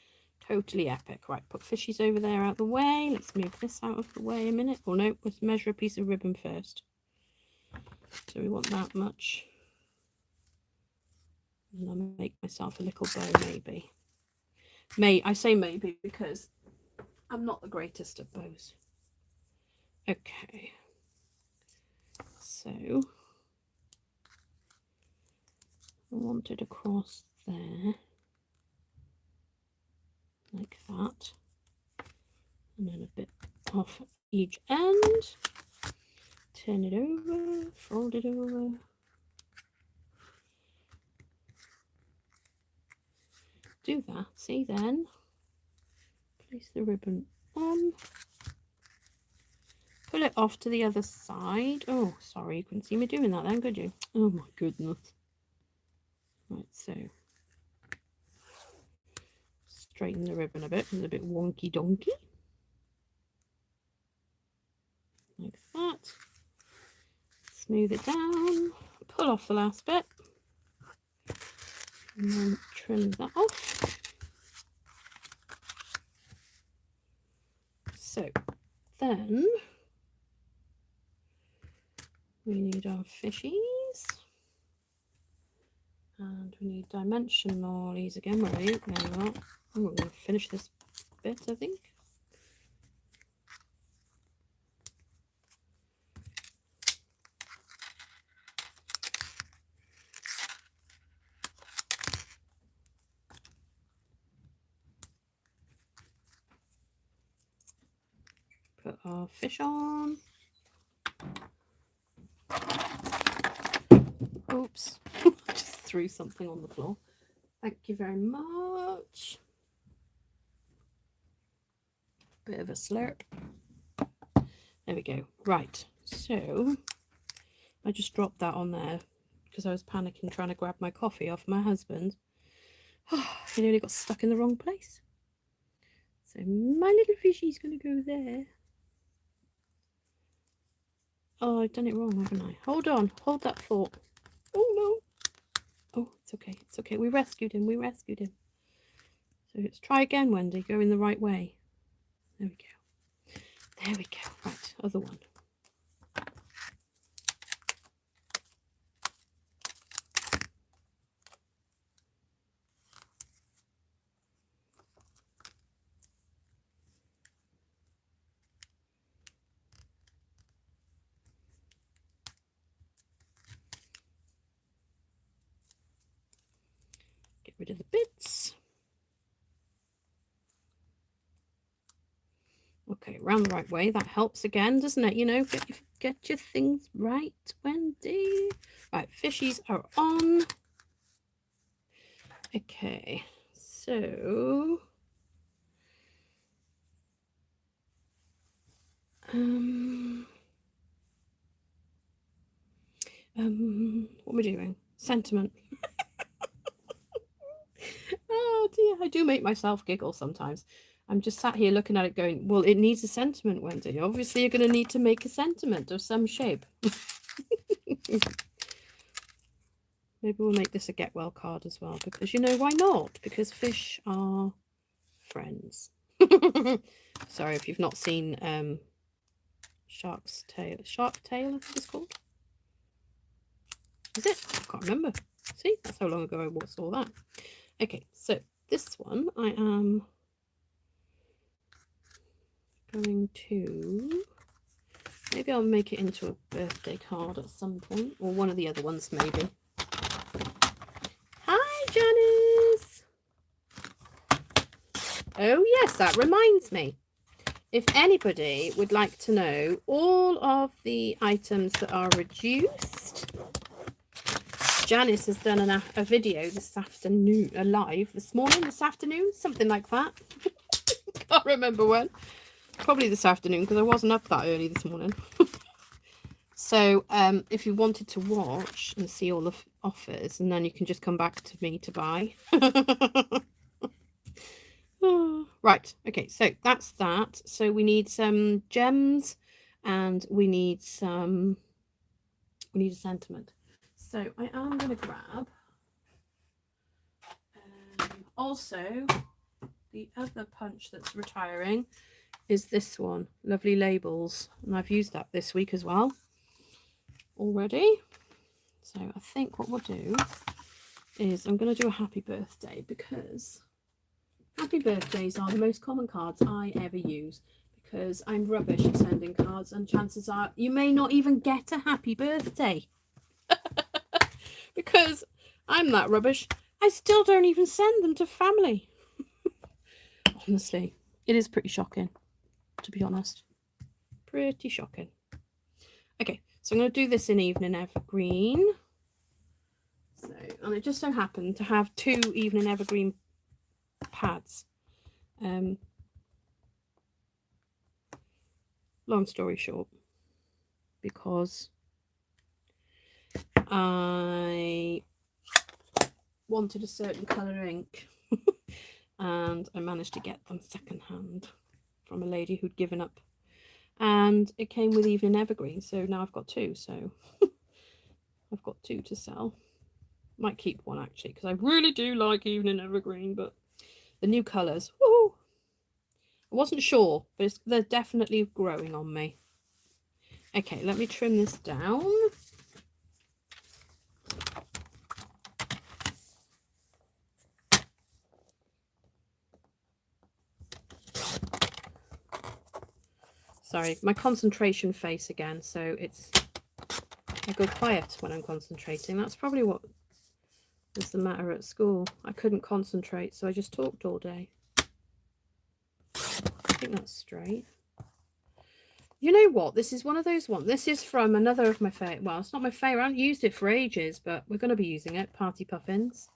Totally epic. Right, put fishies over there out the way. Let's move this out of the way a minute. Oh no, let's measure a piece of ribbon first. So we want that much. And I'll make myself a little bow, maybe. I say maybe because I'm not the greatest at bows. Okay. So I want it across there, like that, and then a bit off each end. Turn it over, fold it over. Do that, see then. Place the ribbon on. Pull it off to the other side. Oh, sorry, you couldn't see me doing that then, could you? Oh my goodness. Right, so straighten the ribbon a bit. It's a bit wonky donkey. Like that. Smooth it down. Pull off the last bit. And then trim that off. So then we need our fishies. And we need dimensionalies again. Right, there we are. Oh, we're going to finish this bit, I think. Put our fish on. Oops, just threw something on the floor. Thank you very much. Bit of a slurp. There we go. Right, so I just dropped that on there because I was panicking trying to grab my coffee off my husband. He nearly got stuck in the wrong place. So my little fishy's going to go there. Oh, I've done it wrong, haven't I? Hold on. Hold that thought. Oh, no. Oh, it's okay. It's okay. We rescued him. We rescued him. So let's try again, Wendy. Go in the right way. There we go. There we go. Right, other one. Get rid of the bits. Okay, round the right way. That helps again, doesn't it? You know, get your things right, Wendy. Right, fishies are on. Okay, so what am I doing? Sentiment. Oh dear, I do make myself giggle sometimes. I'm just sat here looking at it going, well, it needs a sentiment, Wendy. Obviously, you're going to need to make a sentiment of some shape. Maybe we'll make this a get well card as well, because you know, why not? Because fish are friends. Sorry if you've not seen Shark Tale, I think it's called. Is it? I can't remember. See, that's how long ago I saw that. Okay, so this one I am going to, maybe I'll make it into a birthday card at some point, or one of the other ones maybe. Hi Janice! Oh yes, that reminds me. If anybody would like to know all of the items that are reduced, Janice has done a video this afternoon, live this morning, this afternoon, something like that. Can't remember when. Probably this afternoon, because I wasn't up that early this morning. So if you wanted to watch and see all the offers, and then you can just come back to me to buy. Right, okay, so that's that. So we need some gems, and we need a sentiment. So I am going to grab also the other punch that's retiring is this one, Lovely Labels, and I've used that this week as well already. So I think what we'll do is I'm going to do a happy birthday, because happy birthdays are the most common cards I ever use, because I'm rubbish at sending cards, and chances are you may not even get a happy birthday. Because I'm that rubbish, I still don't even send them to family. Honestly, it is pretty shocking, to be honest. Pretty shocking. Okay, so I'm going to do this in Evening Evergreen. So, and it just so happened to have 2 Evening Evergreen pads. Long story short, because I wanted a certain colour ink and I managed to get them secondhand from a lady who'd given up, and it came with Evening Evergreen, so now I've got 2, so I've got 2 to sell. Might keep one actually, because I really do like Evening Evergreen, but the new colours, woohoo! I wasn't sure, but they're definitely growing on me. Okay, let me trim this down. Sorry, my concentration face again, so I go quiet when I'm concentrating. That's probably what was the matter at school. I couldn't concentrate, so I just talked all day. I think that's straight. You know what? This is one of those ones. This is from another of my favourite. Well, it's not my favourite. I haven't used it for ages, but we're going to be using it. Party Puffins.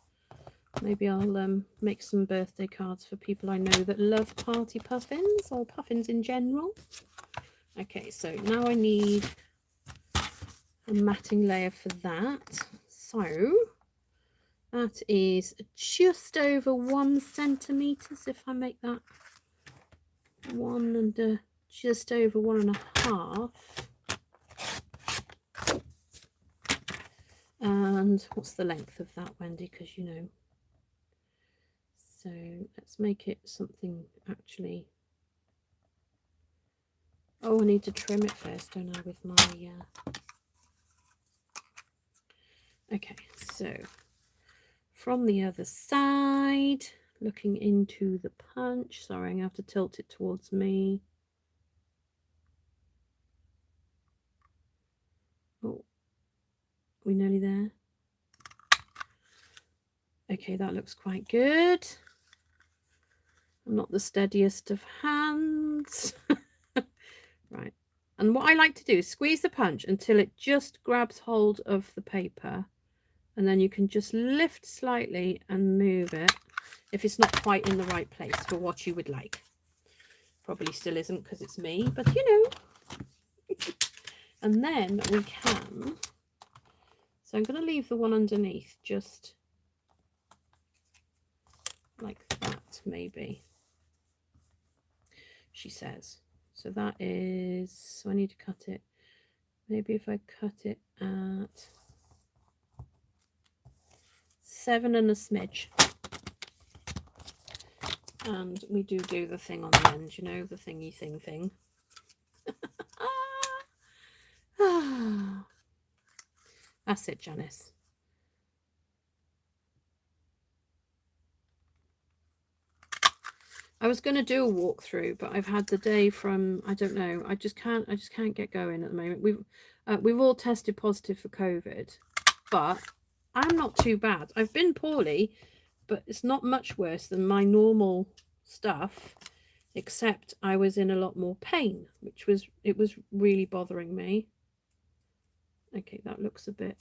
Maybe I'll make some birthday cards for people I know that love Party Puffins, or puffins in general. Okay, so now I need a matting layer for that. So that is just over 1 centimetre. If I make that 1 and just over 1.5. And what's the length of that, Wendy? Because you know, So let's make it something actually. Oh, I need to trim it first, don't I, with my... Okay, so from the other side, looking into the punch. Sorry, I have to tilt it towards me. Oh, we nearly there? Okay, that looks quite good. I'm not the steadiest of hands. Right. And what I like to do is squeeze the punch until it just grabs hold of the paper. And then you can just lift slightly and move it if it's not quite in the right place for what you would like. Probably still isn't because it's me, but you know. And then we can... So I'm going to leave the one underneath just like that, maybe. She says. So that is... So I need to cut it. Maybe if I cut it at 7 and a smidge. And we do the thing on the end, you know, the thingy thing. That's it, Janice. I was going to do a walkthrough, but I've had the day from, I don't know, I just can't get going at the moment. We've all tested positive for COVID, but I'm not too bad. I've been poorly, but it's not much worse than my normal stuff, except I was in a lot more pain, it was really bothering me. Okay, that looks a bit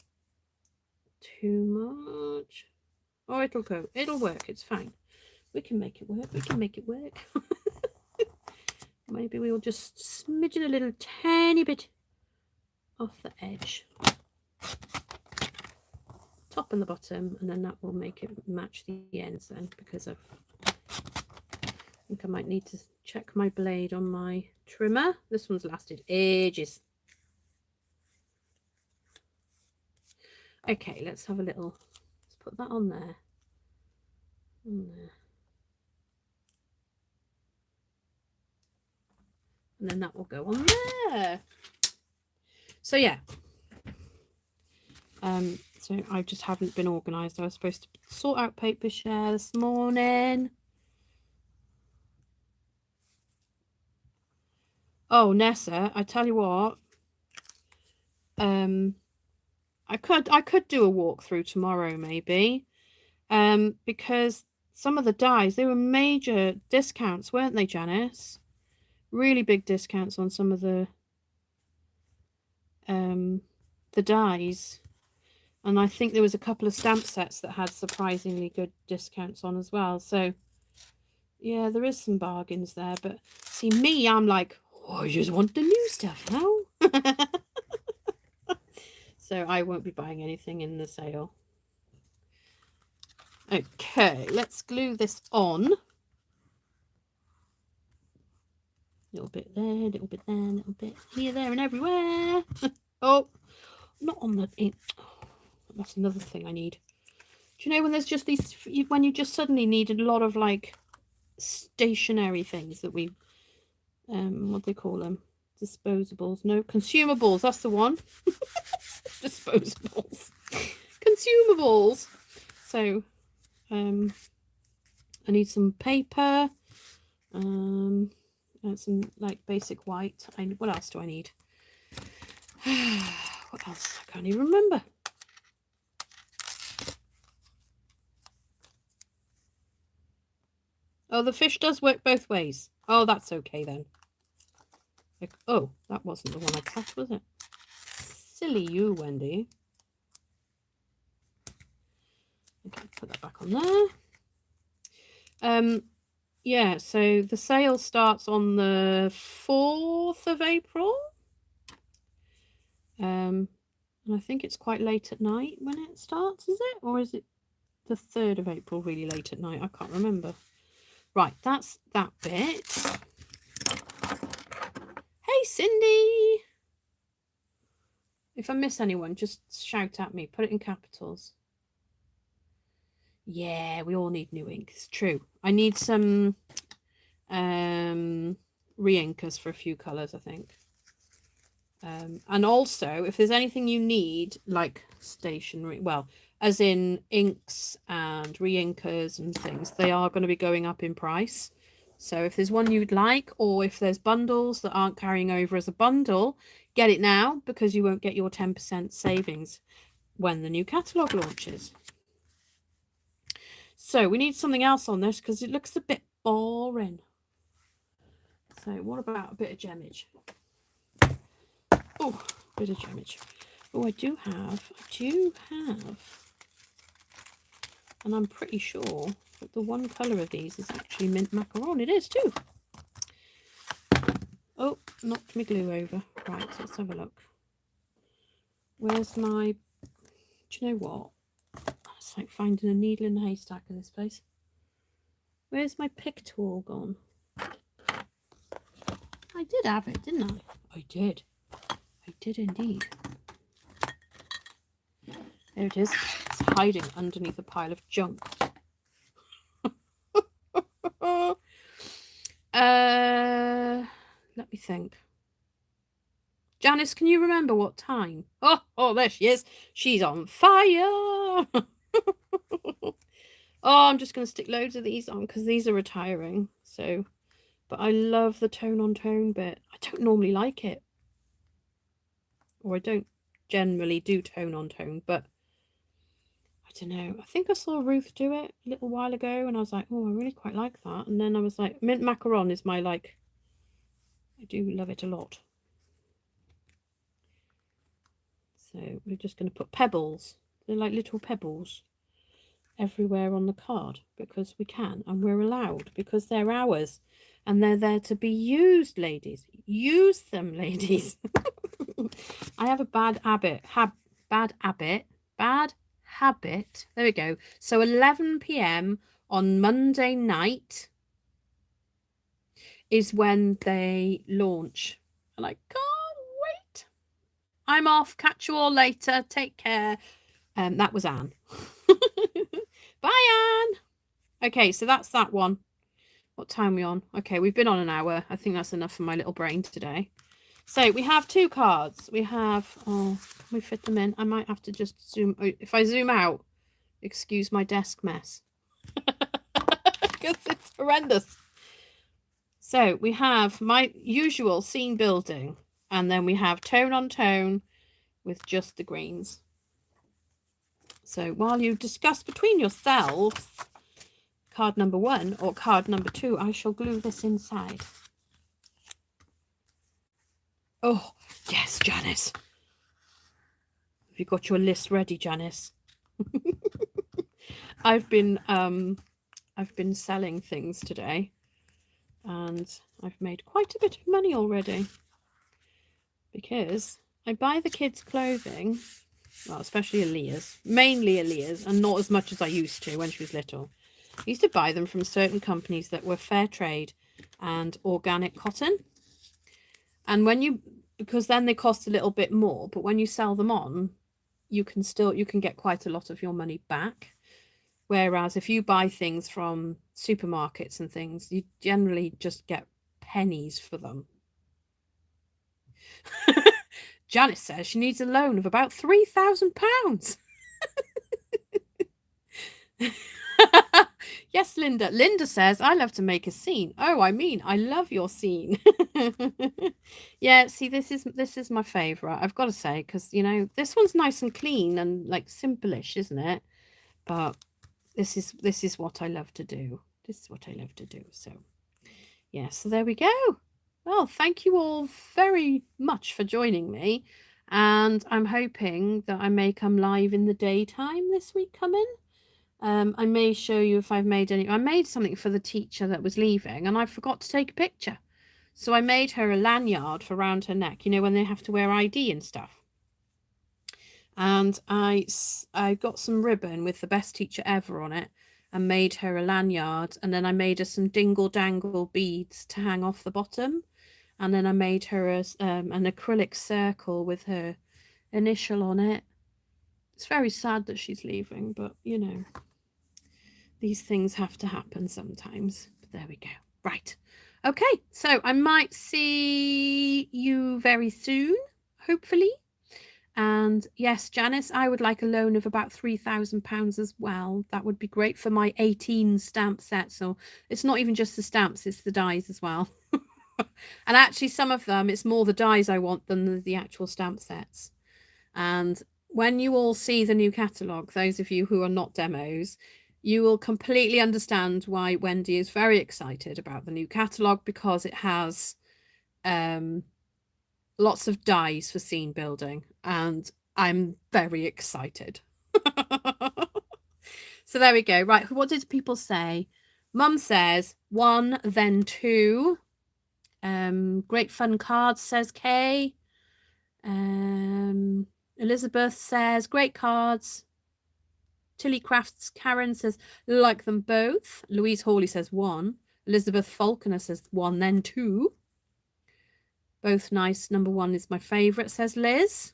too much. Oh, it'll work, it's fine. We can make it work. We can make it work. Maybe we'll just smidge it a little tiny bit off the edge. Top and the bottom, and then that will make it match the ends then, because I think I might need to check my blade on my trimmer. This one's lasted ages. Okay, let's have a little... Let's put that on there. On there. And then that will go on there. So yeah. So I just haven't been organised. I was supposed to sort out paper share this morning. Oh, Nessa, I tell you what. I could do a walkthrough tomorrow maybe. Because some of the dies, they were major discounts, weren't they, Janice? Really big discounts on some of the dies. And I think there was a couple of stamp sets that had surprisingly good discounts on as well. So yeah, there is some bargains there. But see, me, I'm like, oh, I just want the new stuff now. So I won't be buying anything in the sale. Okay, let's glue this on. Little bit there, little bit there, little bit here, there, and everywhere. Oh, not on the ink. Oh, that's another thing I need. Do you know when there's just these, when you just suddenly need a lot of like stationary things that we, what do they call them? Disposables? No, consumables. That's the one. Disposables. Consumables. So, I need some paper. And some like basic white. What else do I need? What else? I can't even remember. Oh, the fish does work both ways. Oh, that's okay then. Like, oh, that wasn't the one I cut, was it? Silly you, Wendy. Okay, put that back on there. Yeah, so the sale starts on the 4th of April. And I think it's quite late at night when it starts, is it? Or is it the 3rd of April really late at night? I can't remember. Right, that's that bit. Hey, Cindy! If I miss anyone, just shout at me. Put it in capitals. Yeah, we all need new ink. It's true. I need some re-inkers for a few colours, I think. And also, if there's anything you need, like stationery, well, as in inks and re-inkers and things, they are going to be going up in price. So if there's one you'd like, or if there's bundles that aren't carrying over as a bundle, get it now, because you won't get your 10% savings when the new catalogue launches. So we need something else on this because it looks a bit boring. So what about a bit of gemmage? Oh, a bit of gemmage. Oh, I do have, and I'm pretty sure that the one colour of these is actually mint macaron. It is too. Oh, knocked my glue over. Right, let's have a look. Where's my, do you know what? It's like finding a needle in a haystack in this place. Where's my pick tool gone? I did have it, didn't I? I did. I did indeed. There it is. It's hiding underneath a pile of junk. Let me think. Janice, can you remember what time? Oh, there she is. She's on fire. I'm just going to stick loads of these on because these are retiring. So, but I love the tone on tone bit. I don't normally like it. Or I don't generally do tone on tone, but I don't know. I think I saw Ruth do it a little while ago and I was like, oh, I really quite like that. And then I was like, mint macaron is my I do love it a lot. So we're just going to put pebbles. They're like little pebbles everywhere on the card because we can and we're allowed because they're ours and they're there to be used, ladies. Use them, ladies. I have a bad habit. Bad habit. There we go. So 11 p.m. on Monday night is when they launch. And I can't wait. I'm off. Catch you all later. Take care. That was Anne. Bye, Anne. Okay, so that's that one. What time are we on? Okay, we've been on an hour. I think that's enough for my little brain today. So we have two cards. We have, can we fit them in? I might have to just zoom. If I zoom out, excuse my desk mess. Because it's horrendous. So we have my usual scene building. And then we have tone on tone with just the greens. So while you discuss between yourselves card number 1 or card number 2, I shall glue this inside. Oh, yes, Janice. Have you got your list ready, Janice? I've been selling things today and I've made quite a bit of money already because I buy the kids' clothing, well, especially Aaliyah's, mainly Aaliyah's, and not as much as I used to when she was little. I used to buy them from certain companies that were fair trade and organic cotton. And because then they cost a little bit more, but when you sell them on, you can get quite a lot of your money back. Whereas if you buy things from supermarkets and things, you generally just get pennies for them. Janice says she needs a loan of about £3,000. Yes, Linda. Linda says, I love to make a scene. Oh, I mean, I love your scene. Yeah, see, this is my favourite, I've got to say, because, you know, this one's nice and clean and like simple-ish, isn't it? But this is what I love to do. This is what I love to do. So, yeah, so there we go. Well, thank you all very much for joining me. And I'm hoping that I may come live in the daytime this week coming. I may show you if I've made any. I made something for the teacher that was leaving and I forgot to take a picture. So I made her a lanyard for around her neck, you know, when they have to wear ID and stuff. And I got some ribbon with the best teacher ever on it and made her a lanyard. And then I made her some dingle dangle beads to hang off the bottom. And then I made her an acrylic circle with her initial on it. It's very sad that she's leaving, but you know. These things have to happen sometimes. But there we go. Right. Okay, so I might see you very soon, hopefully. And yes, Janice, I would like a loan of about £3,000 as well. That would be great for my 18 stamp set. So it's not even just the stamps, it's the dies as well. And actually, some of them, it's more the dies I want than the actual stamp sets. And when you all see the new catalogue, those of you who are not demos, you will completely understand why Wendy is very excited about the new catalogue, because it has lots of dies for scene building, and I'm very excited. So there we go. Right, what did people say? Mum says 1, then 2. Great fun cards, says Kay. Elizabeth says great cards. Tilly Crafts Karen says like them both. Louise Hawley says 1. Elizabeth Falconer says 1, then 2. Both nice. Number 1 is my favourite, says Liz.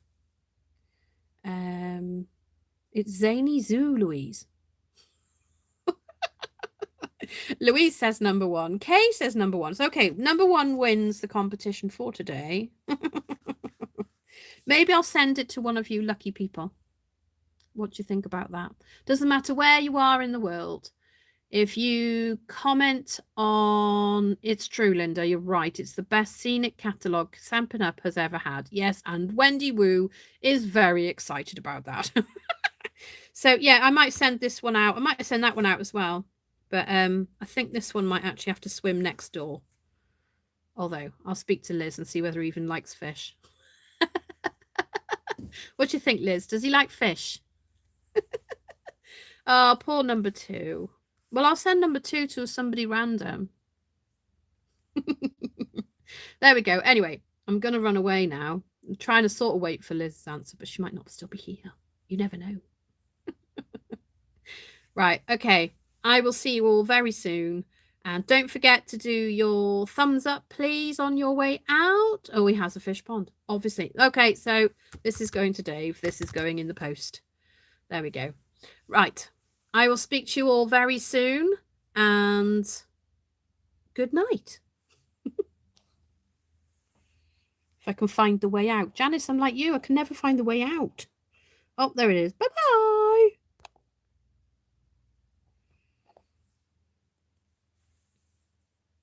It's Zany Zoo, Louise. Louise says number 1. Kay says number 1. So, okay, number 1 wins the competition for today. Maybe I'll send it to one of you lucky people. What do you think about that? Doesn't matter where you are in the world. If you comment on It's True, Linda, you're right. It's the best scenic catalogue Stampin' Up! Has ever had. Yes, and Wendy Wu is very excited about that. So, yeah, I might send this one out. I might send that one out as well. But I think this one might actually have to swim next door. Although, I'll speak to Liz and see whether he even likes fish. What do you think, Liz? Does he like fish? Oh, poor number 2. Well, I'll send number 2 to somebody random. There we go. Anyway, I'm going to run away now. I'm trying to sort of wait for Liz's answer, but she might not still be here. You never know. Right. Okay. I will see you all very soon. And don't forget to do your thumbs up, please, on your way out. Oh, he has a fish pond, obviously. Okay, so this is going to Dave. This is going in the post. There we go. Right. I will speak to you all very soon. And good night. If I can find the way out. Janice, I'm like you. I can never find the way out. Oh, there it is. Bye-bye.